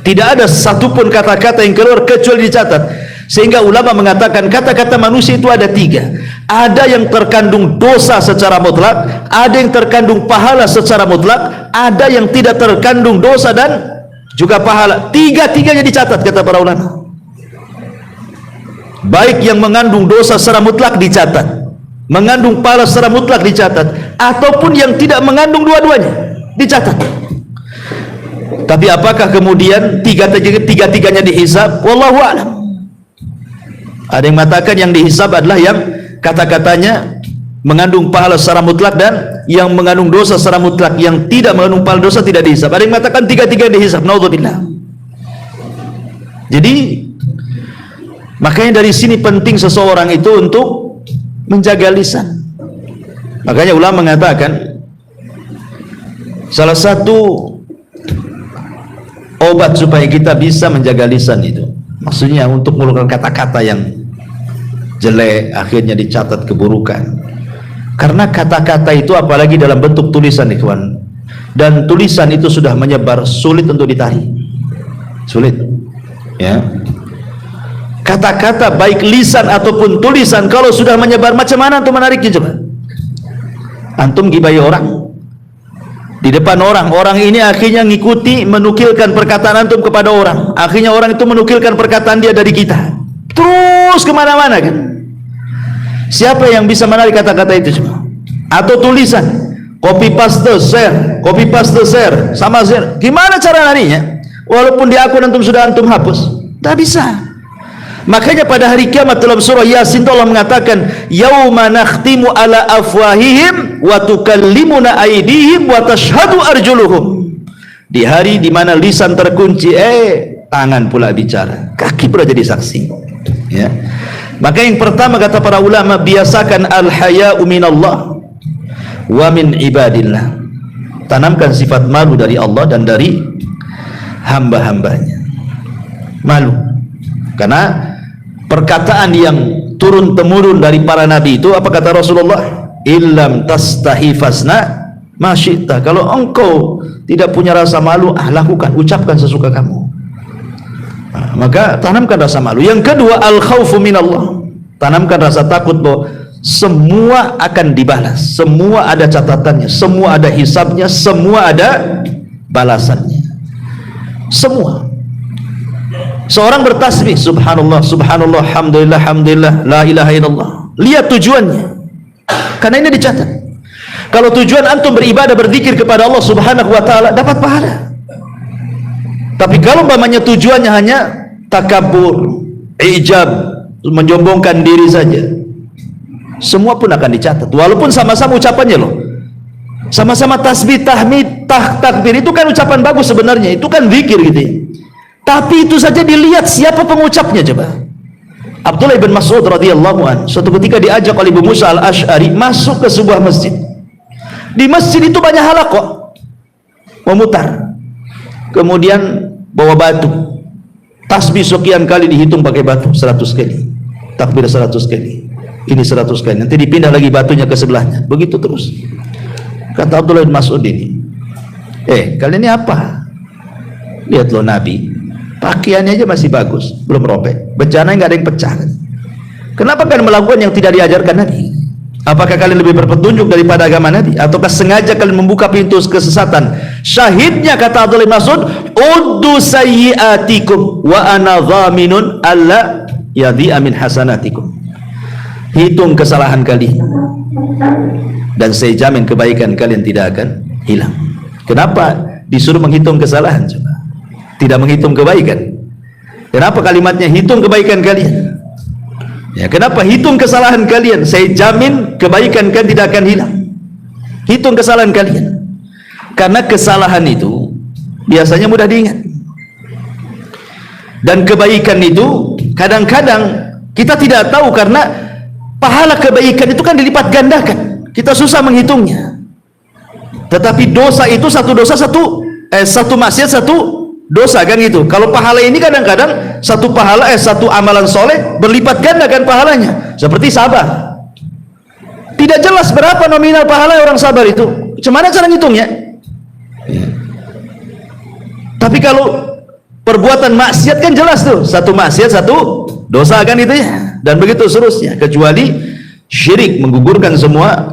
Tidak ada satupun kata-kata yang keluar kecuali dicatat. Sehingga ulama mengatakan kata-kata manusia itu ada 3. Ada yang terkandung dosa secara mutlak, ada yang terkandung pahala secara mutlak, ada yang tidak terkandung dosa dan juga pahala. Tiga-tiganya dicatat kata para ulama. Baik yang mengandung dosa secara mutlak dicatat, mengandung pahala secara mutlak dicatat, ataupun yang tidak mengandung dua-duanya dicatat. Tapi apakah kemudian tiga-tiganya dihisab? Wallahu a'lam. Ada yang mengatakan yang dihisab adalah yang kata-katanya mengandung pahala secara mutlak dan yang mengandung dosa secara mutlak. Yang tidak mengandung pahala dosa tidak dihisab. Ada yang mengatakan tiga-tiga dihisab. Naudzubillah. Jadi makanya dari sini penting seseorang itu untuk menjaga lisan. Makanya ulama mengatakan salah satu obat supaya kita bisa menjaga lisan itu, maksudnya untuk mengeluarkan kata-kata yang jelek, akhirnya dicatat keburukan. Karena kata-kata itu apalagi dalam bentuk tulisan, ikhwan, dan tulisan itu sudah menyebar, sulit untuk ditarik, sulit ya. Kata-kata baik lisan ataupun tulisan kalau sudah menyebar, macam mana untuk menariknya? Coba antum gibai orang di depan orang, orang ini akhirnya ngikuti menukilkan perkataan antum kepada orang, akhirnya orang itu menukilkan perkataan dia dari kita terus kemana-mana kan. Siapa yang bisa menarik kata-kata itu semua? Atau tulisan copy paste share, copy paste share sama share, gimana cara narinya? Walaupun di akun antum sudah antum hapus, tak bisa. Makanya pada hari kiamat dalam surah Yasin Allah mengatakan yauma nakhtimu ala afwahihim wa tukallimuna aydihim wa tashhadu arjuluhum. Di hari di mana lisan terkunci, tangan pula bicara, kaki pula jadi saksi ya. Maka yang pertama kata para ulama, biasakan al-haya'u minallah wa min ibadillah. Tanamkan sifat malu dari Allah dan dari hamba-hambanya. Malu karena perkataan yang turun temurun dari para nabi itu, apa kata Rasulullah? Illam tastahi fasna ma syi'ta. Kalau engkau tidak punya rasa malu, lakukan, ucapkan sesuka kamu. Maka tanamkan rasa malu. Yang kedua, al khaufu minallah. Tanamkan rasa takut bahwa semua akan dibalas, semua ada catatannya, semua ada hisabnya, semua ada balasannya, semua. Seorang bertasbih subhanallah subhanallah alhamdulillah alhamdulillah la ilaha illallah, lihat tujuannya, karena ini dicatat. Kalau tujuan antum beribadah berzikir kepada Allah Subhanahu wa taala, dapat pahala. Tapi kalau umpamanya tujuannya hanya takabur, ijab, menyombongkan diri saja, semua pun akan dicatat, walaupun sama-sama ucapannya loh. Sama-sama tasbih, tahmid, takbir, itu kan ucapan bagus sebenarnya, itu kan zikir gitu ya. Tapi itu saja dilihat siapa pengucapnya coba. Abdullah bin Mas'ud radhiyallahu anhu suatu ketika diajak oleh Abu Musa al-Ash'ari masuk ke sebuah masjid. Di masjid itu banyak halaqah, memutar. Kemudian bawa batu. Tasbih sekian kali dihitung pakai batu 100 kali. Takbir 100 kali. Ini 100 kali. Nanti dipindah lagi batunya ke sebelahnya. Begitu terus. Kata Abdullah bin Mas'ud ini, kalian ini apa? Lihat loh Nabi, pakaiannya aja masih bagus, belum robek, bencana nggak ada yang pecah. Kenapa kalian melakukan yang tidak diajarkan Nabi? Apakah kalian lebih berpetunjuk daripada agama Nabi? Ataukah sengaja kalian membuka pintu kesesatan? Syahidnya kata Abdullah bin Mas'ud, uddu sayyiatikum wa ana dhaminun alla yadhi'a min hasanatikum. Hitung kesalahan kalian dan saya jamin kebaikan kalian tidak akan hilang. Kenapa disuruh menghitung kesalahan coba? Tidak menghitung kebaikan. Kenapa kalimatnya hitung kebaikan kalian? Ya, kenapa hitung kesalahan kalian? Saya jamin kebaikan kalian tidak akan hilang. Hitung kesalahan kalian. Karena kesalahan itu biasanya mudah diingat. Dan kebaikan itu kadang-kadang kita tidak tahu karena pahala kebaikan itu kan dilipat gandakan. Kita susah menghitungnya. Tetapi dosa itu satu maksiat satu dosa kan gitu. Kalau pahala ini kadang-kadang satu pahala satu amalan soleh berlipat ganda kan pahalanya. Seperti sabar. Tidak jelas berapa nominal pahala orang sabar itu. Gimana cara ngitungnya? Tapi kalau perbuatan maksiat kan jelas tuh, satu maksiat satu dosa kan itu ya. Dan begitu seterusnya. Kecuali syirik menggugurkan semua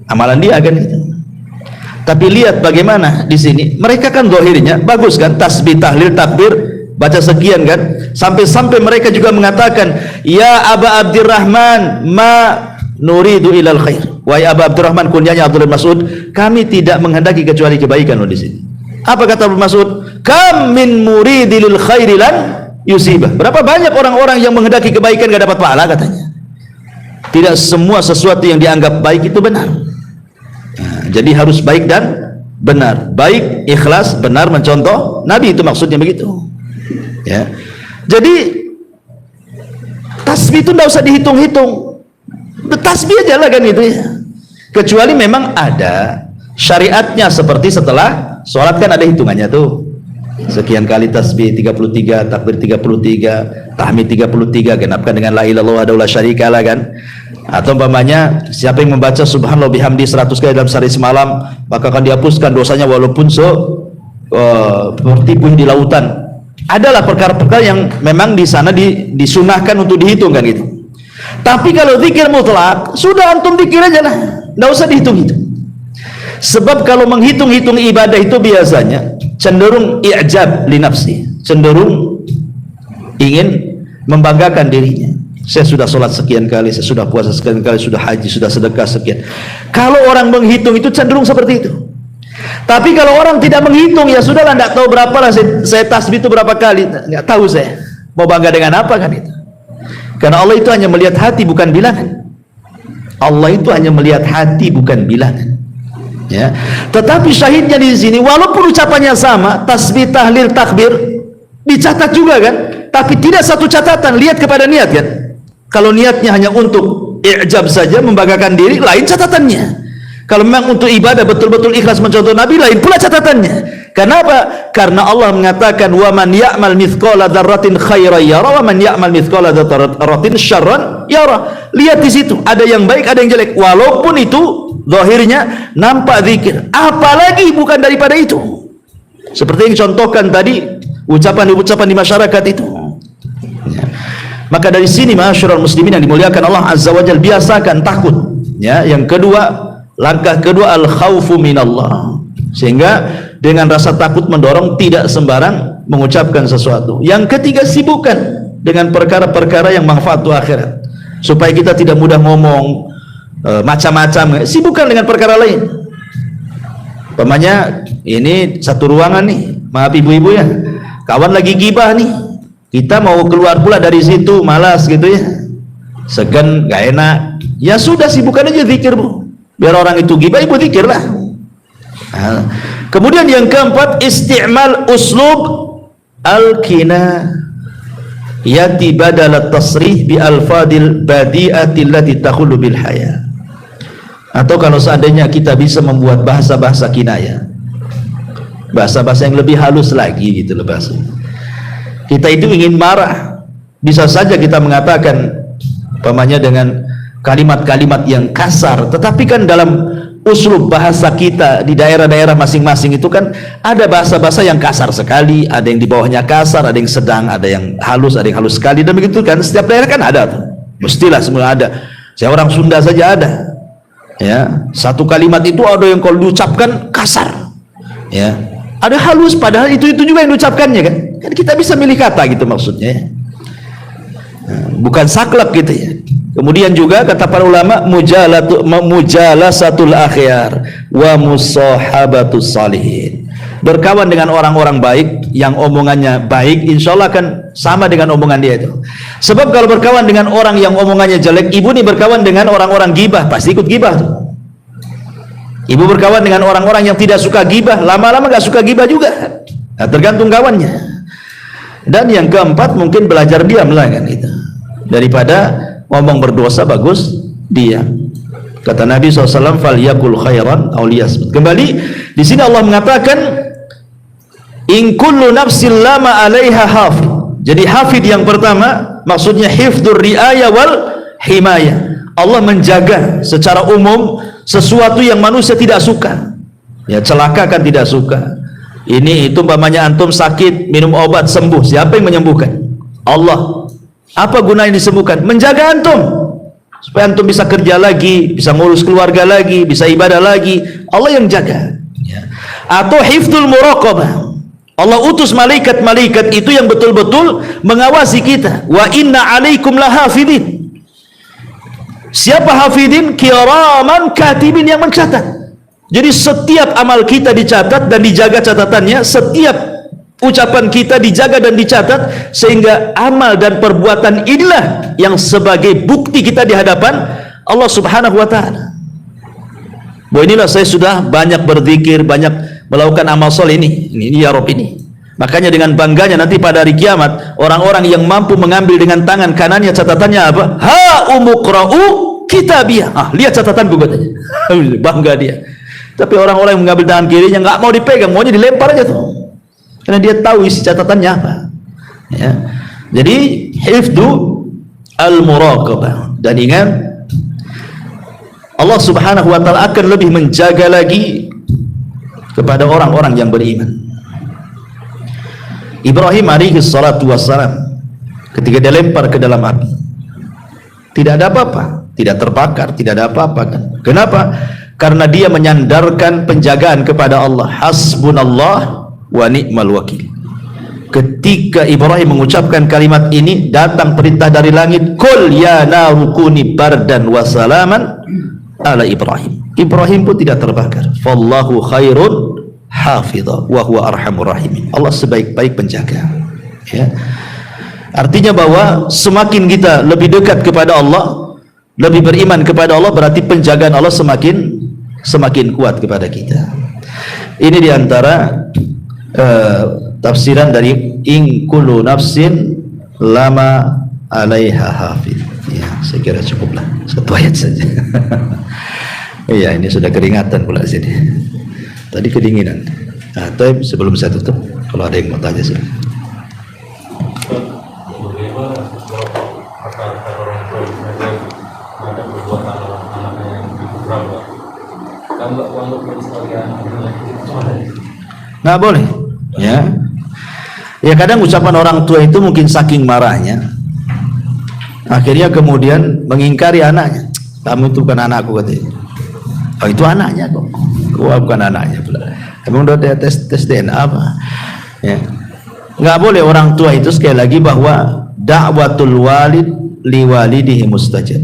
amalan dia kan itu. Tapi lihat bagaimana di sini mereka kan zahirnya bagus kan, tasbih, tahlil, takbir, baca sekian kan, sampai mereka juga mengatakan ya Aba Abdurrahman ma nuridu ilal khair. Wahai Aba Abdurrahman, kunyanya Abdullah bin Mas'ud, kami tidak menghendaki kecuali kebaikan loh di sini. Apa kata Abdullah bin Mas'ud? Kam min muridil khairi lan yusibah. Berapa banyak orang-orang yang menghendaki kebaikan gak dapat pahala katanya. Tidak semua sesuatu yang dianggap baik itu benar. Nah, jadi harus baik dan benar, baik, ikhlas, benar, mencontoh Nabi, itu maksudnya begitu ya. Jadi tasbih itu tidak usah dihitung-hitung, tasbih aja lah kan itu ya. Kecuali memang ada syariatnya, seperti setelah sholat kan ada hitungannya tuh, sekian kali tasbih 33, takbir 33, tahmid 33, genapkan dengan la ilaha illallah wahdahu la syarikalah kan. Atau umpamanya siapa yang membaca subhanallah bihamdi 100 kali dalam sehari semalam, maka akan dihapuskan dosanya walaupun seperti puing di lautan. Adalah perkara-perkara yang memang di sana disunahkan untuk dihitung kan gitu. Tapi kalau zikir mutlak, sudah antum zikir aja lah, enggak usah dihitung-hitung. Sebab kalau menghitung-hitung ibadah itu biasanya cenderung i'jab li nafsi, cenderung ingin membanggakan dirinya. Saya sudah sholat sekian kali, saya sudah puasa sekian kali, sudah haji, sudah sedekah sekian. Kalau orang menghitung itu cenderung seperti itu. Tapi kalau orang tidak menghitung, ya sudahlah, tidak tahu berapa lah saya tasbih itu berapa kali, nggak tahu saya mau bangga dengan apa kan itu. Karena Allah itu hanya melihat hati bukan bilangan. Allah itu hanya melihat hati bukan bilangan. Ya. Tetapi syahidnya di sini, walaupun ucapannya sama, tasbih, tahlil, takbir, dicatat juga kan. Tapi tidak satu catatan, lihat kepada niat kan. Kalau niatnya hanya untuk i'jab saja, membanggakan diri, lain catatannya. Kalau memang untuk ibadah betul-betul ikhlas mencontoh Nabi, lain pula catatannya. Kenapa? Karena Allah mengatakan wa man ya'mal mithqala dzarratin khairan yara wa man ya'mal mithqala dzarratin syarran yara. Lihat di situ, ada yang baik, ada yang jelek. Walaupun itu zahirnya nampak zikir, apalagi bukan daripada itu. Seperti yang contohkan tadi, ucapan-ucapan di masyarakat itu. Maka dari sini masyarul muslimin yang dimuliakan Allah Azza wa Jalla, biasakan takut ya. Yang kedua, langkah kedua al khaufu minallah, sehingga dengan rasa takut mendorong tidak sembarang mengucapkan sesuatu. Yang ketiga, sibukkan dengan perkara-perkara yang manfaat untuk akhirat, supaya kita tidak mudah ngomong macam-macam. Sibukkan dengan perkara lain. Umpamanya ini satu ruangan nih, maaf ibu-ibu ya, kawan lagi gibah nih, kita mau keluar pula dari situ, malas gitu ya, segan, gak enak. Ya sudah, sibukkan aja zikir bu. Biar orang itu gibah, ibu zikir lah. Kemudian yang keempat, isti'mal uslub al-kina yati badal tasrih bi alfadil badi'ati allati takhullu bil haya. Atau kalau seandainya kita bisa membuat bahasa-bahasa kinayah, bahasa-bahasa yang lebih halus lagi gitu loh bahasa. Kita itu ingin marah, bisa saja kita mengatakan umpamanya dengan kalimat-kalimat yang kasar, tetapi kan dalam uslub bahasa kita di daerah-daerah masing-masing itu kan ada bahasa-bahasa yang kasar sekali, ada yang di bawahnya kasar, ada yang sedang, ada yang halus, ada yang halus sekali, dan begitu kan setiap daerah kan ada tuh. Mestilah semua ada. Saya orang Sunda saja ada. Ya, satu kalimat itu ada yang kalau diucapkan kasar. Ya. Ada halus padahal itu juga yang diucapkannya kan. Kan kita bisa milih kata gitu maksudnya ya. Bukan saklap gitu ya. Kemudian juga kata para ulama, mujalasatul akhyar wa musahabatus salihin. Berkawan dengan orang-orang baik yang omongannya baik, insya Allah akan sama dengan omongan dia itu. Sebab kalau berkawan dengan orang yang omongannya jelek, ibu nih berkawan dengan orang-orang gibah, pasti ikut gibah tuh. Ibu berkawan dengan orang-orang yang tidak suka gibah, lama-lama gak suka gibah juga. Nah, tergantung kawannya. Dan yang keempat mungkin belajar diam lah kan itu. Daripada ngomong berdosa bagus diam. Kata Nabi SAW, falyakul khairan aw liyasmut. Kembali di sini Allah mengatakan, in kullu nafsin lama 'alaiha hafid. Jadi hafid yang pertama maksudnya hifdzur riayah wal himayah. Allah menjaga secara umum sesuatu yang manusia tidak suka. Ya, celaka kan tidak suka. Ini itu umpamanya antum sakit, minum obat sembuh, siapa yang menyembuhkan? Allah. Apa gunanya disembuhkan? Menjaga antum supaya antum bisa kerja lagi, bisa ngurus keluarga lagi, bisa ibadah lagi. Allah yang jaga ya. Atau hifdzul muraqabah, Allah utus malaikat-malaikat itu yang betul-betul mengawasi kita. Wa inna alaikum lahafidin. Siapa hafidin? Kiraman katibin, yang mencatat. Jadi setiap amal kita dicatat dan dijaga catatannya, setiap ucapan kita dijaga dan dicatat, sehingga amal dan perbuatan inilah yang sebagai bukti kita di hadapan Allah Subhanahu wa taala. Bahwa inilah saya sudah banyak berzikir, banyak melakukan amal soleh ini ya Rob ini. Makanya dengan bangganya nanti pada hari kiamat, orang-orang yang mampu mengambil dengan tangan kanannya catatannya apa? Ha umuqra'u kitabiyah. Lihat catatanku katanya. Bangga dia. Tapi orang-orang yang mengambil tangan kirinya nggak mau dipegang, maunya dilempar aja tuh. Karena dia tahu isi catatannya apa. Ya. Jadi hifdzu al-muraqabah. Dan ingat, Allah Subhanahu wa taala akan lebih menjaga lagi kepada orang-orang yang beriman. Ibrahim alaihi salatu wassalam ketika dilempar ke dalam api, tidak ada apa-apa, tidak terbakar, tidak ada apa-apa kan. Kenapa? Karena dia menyandarkan penjagaan kepada Allah. Hasbunallah wa ni'mal wakil. Ketika Ibrahim mengucapkan kalimat ini, datang perintah dari langit, kul ya naru kuni bardan wa salaman ala Ibrahim. Ibrahim pun tidak terbakar. Fallahu khairun hafidha wa huwa arhamur rahimin. Allah sebaik-baik penjaga ya. Artinya bahwa semakin kita lebih dekat kepada Allah, lebih beriman kepada Allah, berarti penjagaan Allah semakin kuat kepada kita. Ini diantara tafsiran dari in kullu nafsin lama 'alaiha hafid. Ya, saya kira cukuplah satu ayat saja. Iya, ini sudah keringatan pula sini. Tadi kedinginan. Nah, tapi sebelum saya tutup, kalau ada yang mau tanya sih. Nggak boleh. Ya. Ya kadang ucapan orang tua itu mungkin saking marahnya, akhirnya kemudian mengingkari anaknya. Kamu itu bukan anakku katanya. Oh itu anaknya kok. Wah bukan anaknya pula. Emang udah tes DNA apa? Ya. Nggak boleh orang tua itu, sekali lagi, bahwa da'watul walid liwalidihi mustajab.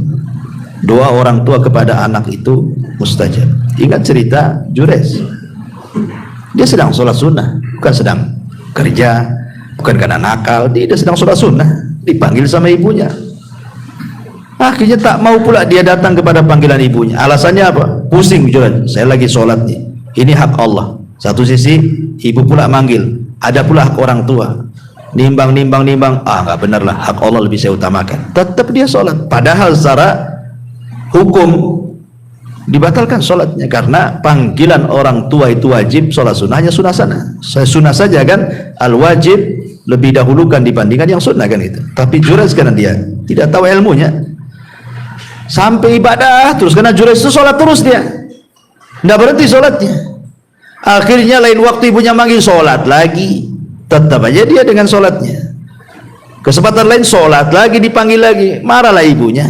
Doa orang tua kepada anak itu mustajab. Ingat cerita Jures. Dia sedang sholat sunnah, bukan sedang kerja, bukan karena nakal. Dia sedang sholat sunnah, dipanggil sama ibunya. Akhirnya tak mau pula dia datang kepada panggilan ibunya. Alasannya apa? Pusing Jures, saya lagi sholat nih. Ini hak Allah. Satu sisi ibu pula manggil, ada pula hak orang tua. Nimbang, nggak benar lah, hak Allah lebih saya utamakan. Tetap dia sholat, padahal secara hukum dibatalkan sholatnya karena panggilan orang tua itu wajib, sholat sunnahnya sunnah sana. Sunnah saja kan, al wajib lebih dahulukan dibandingkan yang sunnah kan itu. Tapi jurais karena dia tidak tahu ilmunya, sampai ibadah terus karena jurais itu sholat terus dia, tidak berhenti sholatnya. Akhirnya lain waktu ibunya manggil sholat lagi, tetap aja dia dengan sholatnya. Kesempatan lain sholat lagi, dipanggil lagi, marahlah ibunya.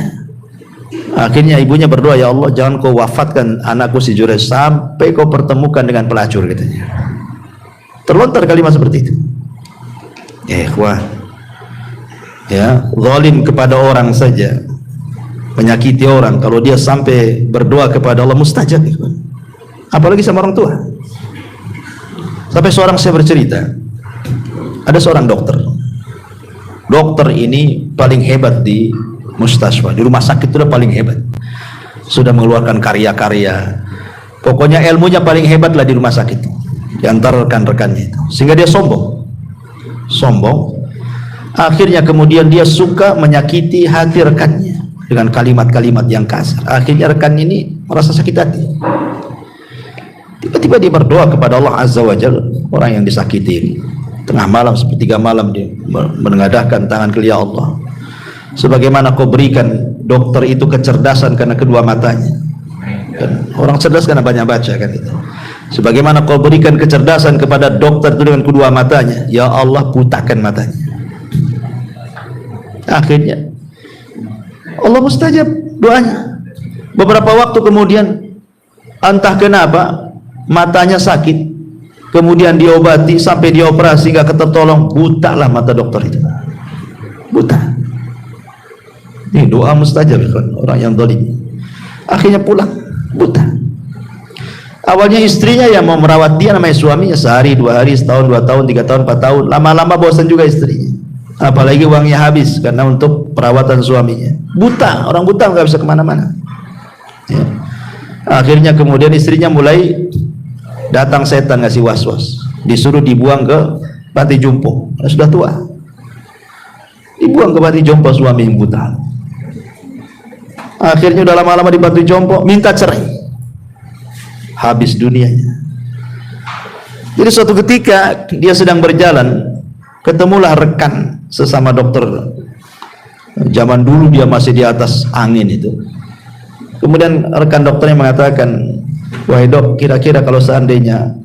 Akhirnya ibunya berdoa, ya Allah jangan kau wafatkan anakku si Jurais sampai kau pertemukan dengan pelacur, katanya. Terlontar kalimat seperti itu. Wah, ya, zalim kepada orang saja, menyakiti orang, kalau dia sampai berdoa kepada Allah mustajab, apalagi sama orang tua. Sampai seorang saya bercerita, ada seorang dokter ini paling hebat di mustasfa, di rumah sakit itu udah paling hebat, sudah mengeluarkan karya-karya, pokoknya ilmunya paling hebat lah di rumah sakit di antara rekan-rekannya itu, sehingga dia sombong. Akhirnya kemudian dia suka menyakiti hati rekannya dengan kalimat-kalimat yang kasar. Akhirnya rekan ini merasa sakit hati. Tiba-tiba dia berdoa kepada Allah Azza wa Jalla, orang yang disakiti ini. Tengah malam, sepertiga malam dia menengadahkan tangan ke, ya Allah, sebagaimana kau berikan dokter itu kecerdasan karena kedua matanya. Kan orang cerdas karena banyak baca kan itu. Sebagaimana kau berikan kecerdasan kepada dokter itu dengan kedua matanya, ya Allah butakan matanya. Akhirnya Allah mustajab doanya. Beberapa waktu kemudian entah kenapa matanya sakit, kemudian diobati sampai dioperasi gak tertolong, buta lah mata dokter itu, buta. Ini doa mustajab kan, orang yang zalim. Akhirnya pulang buta. Awalnya istrinya yang mau merawat dia, namanya suaminya, sehari, 2 hari, setahun, 2 tahun, 3 tahun, 4 tahun, lama-lama bosan juga istrinya, apalagi uangnya habis karena untuk perawatan suaminya. Buta, orang buta nggak bisa kemana-mana ya. Akhirnya kemudian istrinya mulai datang setan ngasih was-was, disuruh dibuang ke panti jompo, sudah tua, dibuang ke panti jompo suami yang buta. Akhirnya udah lama-lama di panti jompo, minta cerai, habis dunianya. Jadi suatu ketika dia sedang berjalan, ketemulah rekan sesama dokter. Zaman dulu dia masih di atas angin itu. Kemudian rekan dokternya mengatakan, wahai dok, kira-kira kalau seandainya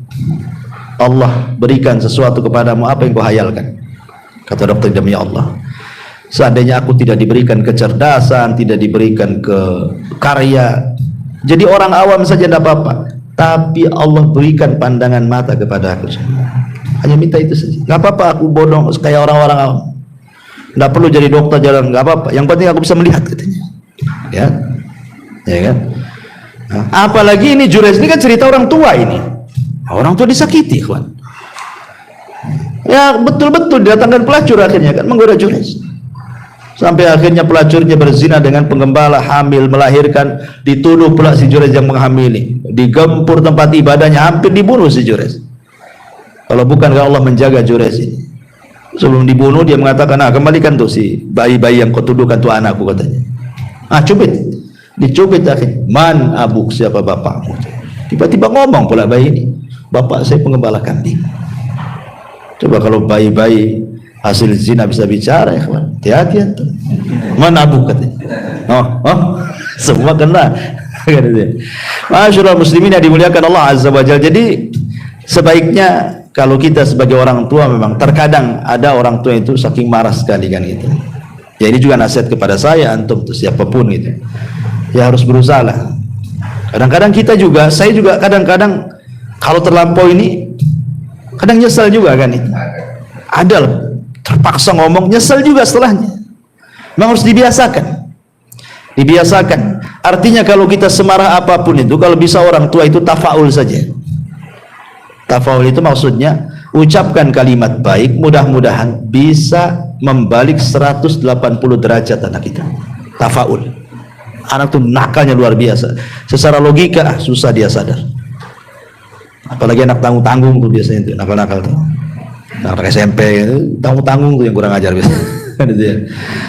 Allah berikan sesuatu kepadamu, apa yang kau hayalkan? Kata dokter, demi Allah, seandainya aku tidak diberikan kecerdasan, tidak diberikan ke karya, jadi orang awam saja tidak apa-apa, tapi Allah berikan pandangan mata kepada aku, hanya minta itu saja, nggak apa-apa aku bodoh kayak orang-orang awam, nggak perlu jadi dokter jalan, nggak apa-apa, yang penting aku bisa melihat, katanya. Ya kan? Nah, apalagi ini Jurais ini kan cerita orang tua ini, orang tua disakiti, kawan. Ya betul-betul didatangkan pelacur, akhirnya kan menggoda Jurais, sampai akhirnya pelacurnya berzina dengan penggembala, hamil, melahirkan, dituduh pula si Jurais yang menghamili, digempur tempat ibadahnya, hampir dibunuh si Jurais. Kalau bukan Allah menjaga Jurais ini, sebelum dibunuh dia mengatakan, kembalikan tuh si bayi-bayi yang kau tuduhkan tuh anakku, katanya. Cubit, dicubit akhirnya, man abuk, siapa bapakmu? Tiba-tiba ngomong pula bayi ini, bapak saya penggembala kambing. Coba kalau bayi-bayi hasil zina bisa bicara, ya kawan, hati-hati tuh. Man abuk, katanya. Semua kena. Masyaallah muslimin yang dimuliakan Allah Azza wa Jalla. Jadi sebaiknya kalau kita sebagai orang tua, memang terkadang ada orang tua itu saking marah sekali kan gitu. Ya ini juga nasihat kepada saya, antum tuh siapapun gitu. Ya harus berusaha lah. Kadang-kadang kita juga, saya juga kadang-kadang kalau terlampau ini kadang nyesal juga kan itu. Ada loh, terpaksa ngomong, nyesal juga setelahnya. Memang harus dibiasakan. Dibiasakan. Artinya kalau kita semarah apapun itu, kalau bisa orang tua itu tafaul saja. Tafaul itu maksudnya ucapkan kalimat baik, mudah-mudahan bisa membalik 180 derajat anak kita. Tafaul. Anak itu nakalnya luar biasa. Secara logika susah dia sadar. Apalagi anak tanggung-tanggung tuh biasanya tuh, nakal-nakal tuh. Anak SMP tanggung-tanggung tuh yang kurang ajar biasanya. Gitu ya.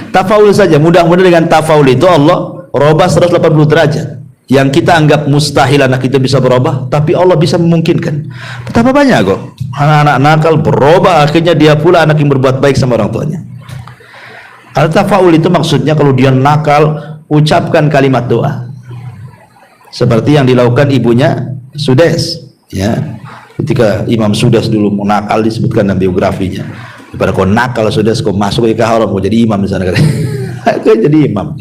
Tafaul saja, mudah-mudahan dengan tafaul itu Allah robah 180 derajat. Yang kita anggap mustahil anak kita bisa berubah, tapi Allah bisa memungkinkan. Betapa banyak kok anak-anak nakal berubah, akhirnya dia pula anak yang berbuat baik sama orang tuanya. Al-tafaul itu maksudnya kalau dia nakal, ucapkan kalimat doa seperti yang dilakukan ibunya Sudes, ya. Ketika Imam Sudes dulu mau nakal, disebutkan dalam biografinya, daripada kau nakal Sudes, kau masuk ke haram, mau jadi imam di sana, kau jadi imam.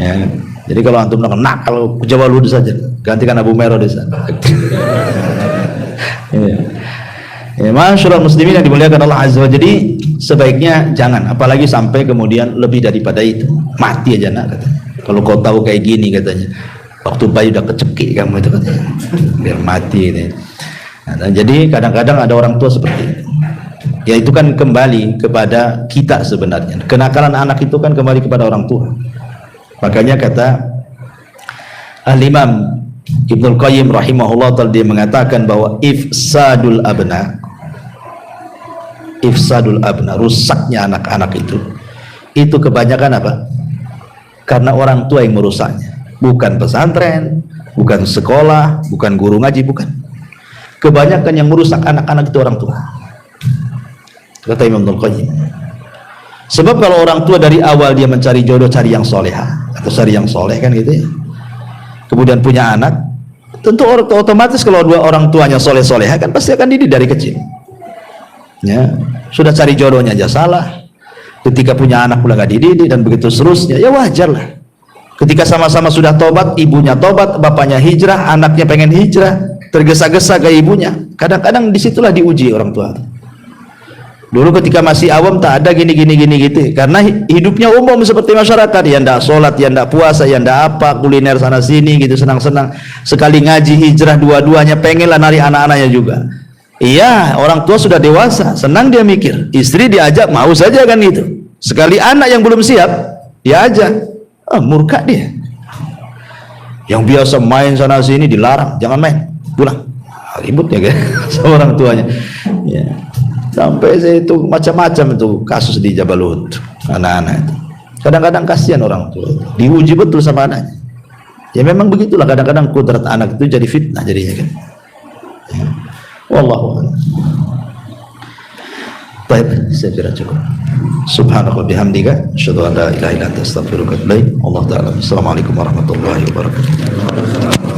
Ya. Jadi kalau antum nakal, jawab wudhu saja, gantikan Abu Mero di sana. Ya, masyaallah muslimin yang dimuliakan Allah Azza wa. Jadi sebaiknya jangan, apalagi sampai kemudian lebih daripada itu, mati aja nak katanya. Kalau kau tahu kayak gini katanya, waktu bayi udah kecekik kamu itu katanya, biar mati ini. Nah, jadi kadang-kadang ada orang tua seperti itu. Ya itu kan kembali kepada kita sebenarnya. Kenakalan anak itu kan kembali kepada orang tua. Makanya kata Al-Imam Ibnul Qayyim rahimahullah ta'ala, dia mengatakan bahwa ifsadul abna, rusaknya anak-anak itu kebanyakan apa? Karena orang tua yang merusaknya, bukan pesantren, bukan sekolah, bukan guru ngaji, bukan. Kebanyakan yang merusak anak-anak itu orang tua, kata Imam Ibnul Qayyim. Sebab kalau orang tua dari awal dia mencari jodoh, cari yang soleha atau cari yang soleh kan gitu ya, kemudian punya anak, tentu otomatis kalau dua orang tuanya soleh-soleha kan pasti akan dididik dari kecil. Ya, sudah cari jodohnya aja salah, ketika punya anak pula gak dididik, dan begitu seterusnya. Ya wajar lah, ketika sama-sama sudah tobat, ibunya tobat, bapaknya hijrah, anaknya pengen hijrah, tergesa-gesa ke ibunya. Kadang-kadang disitulah diuji orang tua. Dulu ketika masih awam tak ada gini gitu, karena hidupnya umum seperti masyarakat, ya ndak sholat, ya ndak puasa, ya ndak apa, kuliner sana sini gitu, senang-senang. Sekali ngaji hijrah, dua-duanya pengenlah nari anak-anaknya juga. Iya, orang tua sudah dewasa, senang dia mikir, istri diajak mau saja kan gitu. Sekali anak yang belum siap diajak, murka dia. Yang biasa main sana sini dilarang, jangan main, pulang. Ribut ya kan sama orang tuanya. Ya. Sampai saya itu macam-macam itu kasus di Jabal Uhud, anak-anak itu. Kadang-kadang kasihan orang tua, diuji betul sama anaknya. Ya memang begitulah, kadang-kadang kudrat anak itu jadi fitnah jadinya kan. Ya. Wallahu a'lam. Baik, saya kira cukup. Subhanallah bihamdika, asyhadu an la ilaha illa anta, astaghfiruka wa atubu ilaik. Allah taala. Assalamualaikum warahmatullahi wabarakatuh.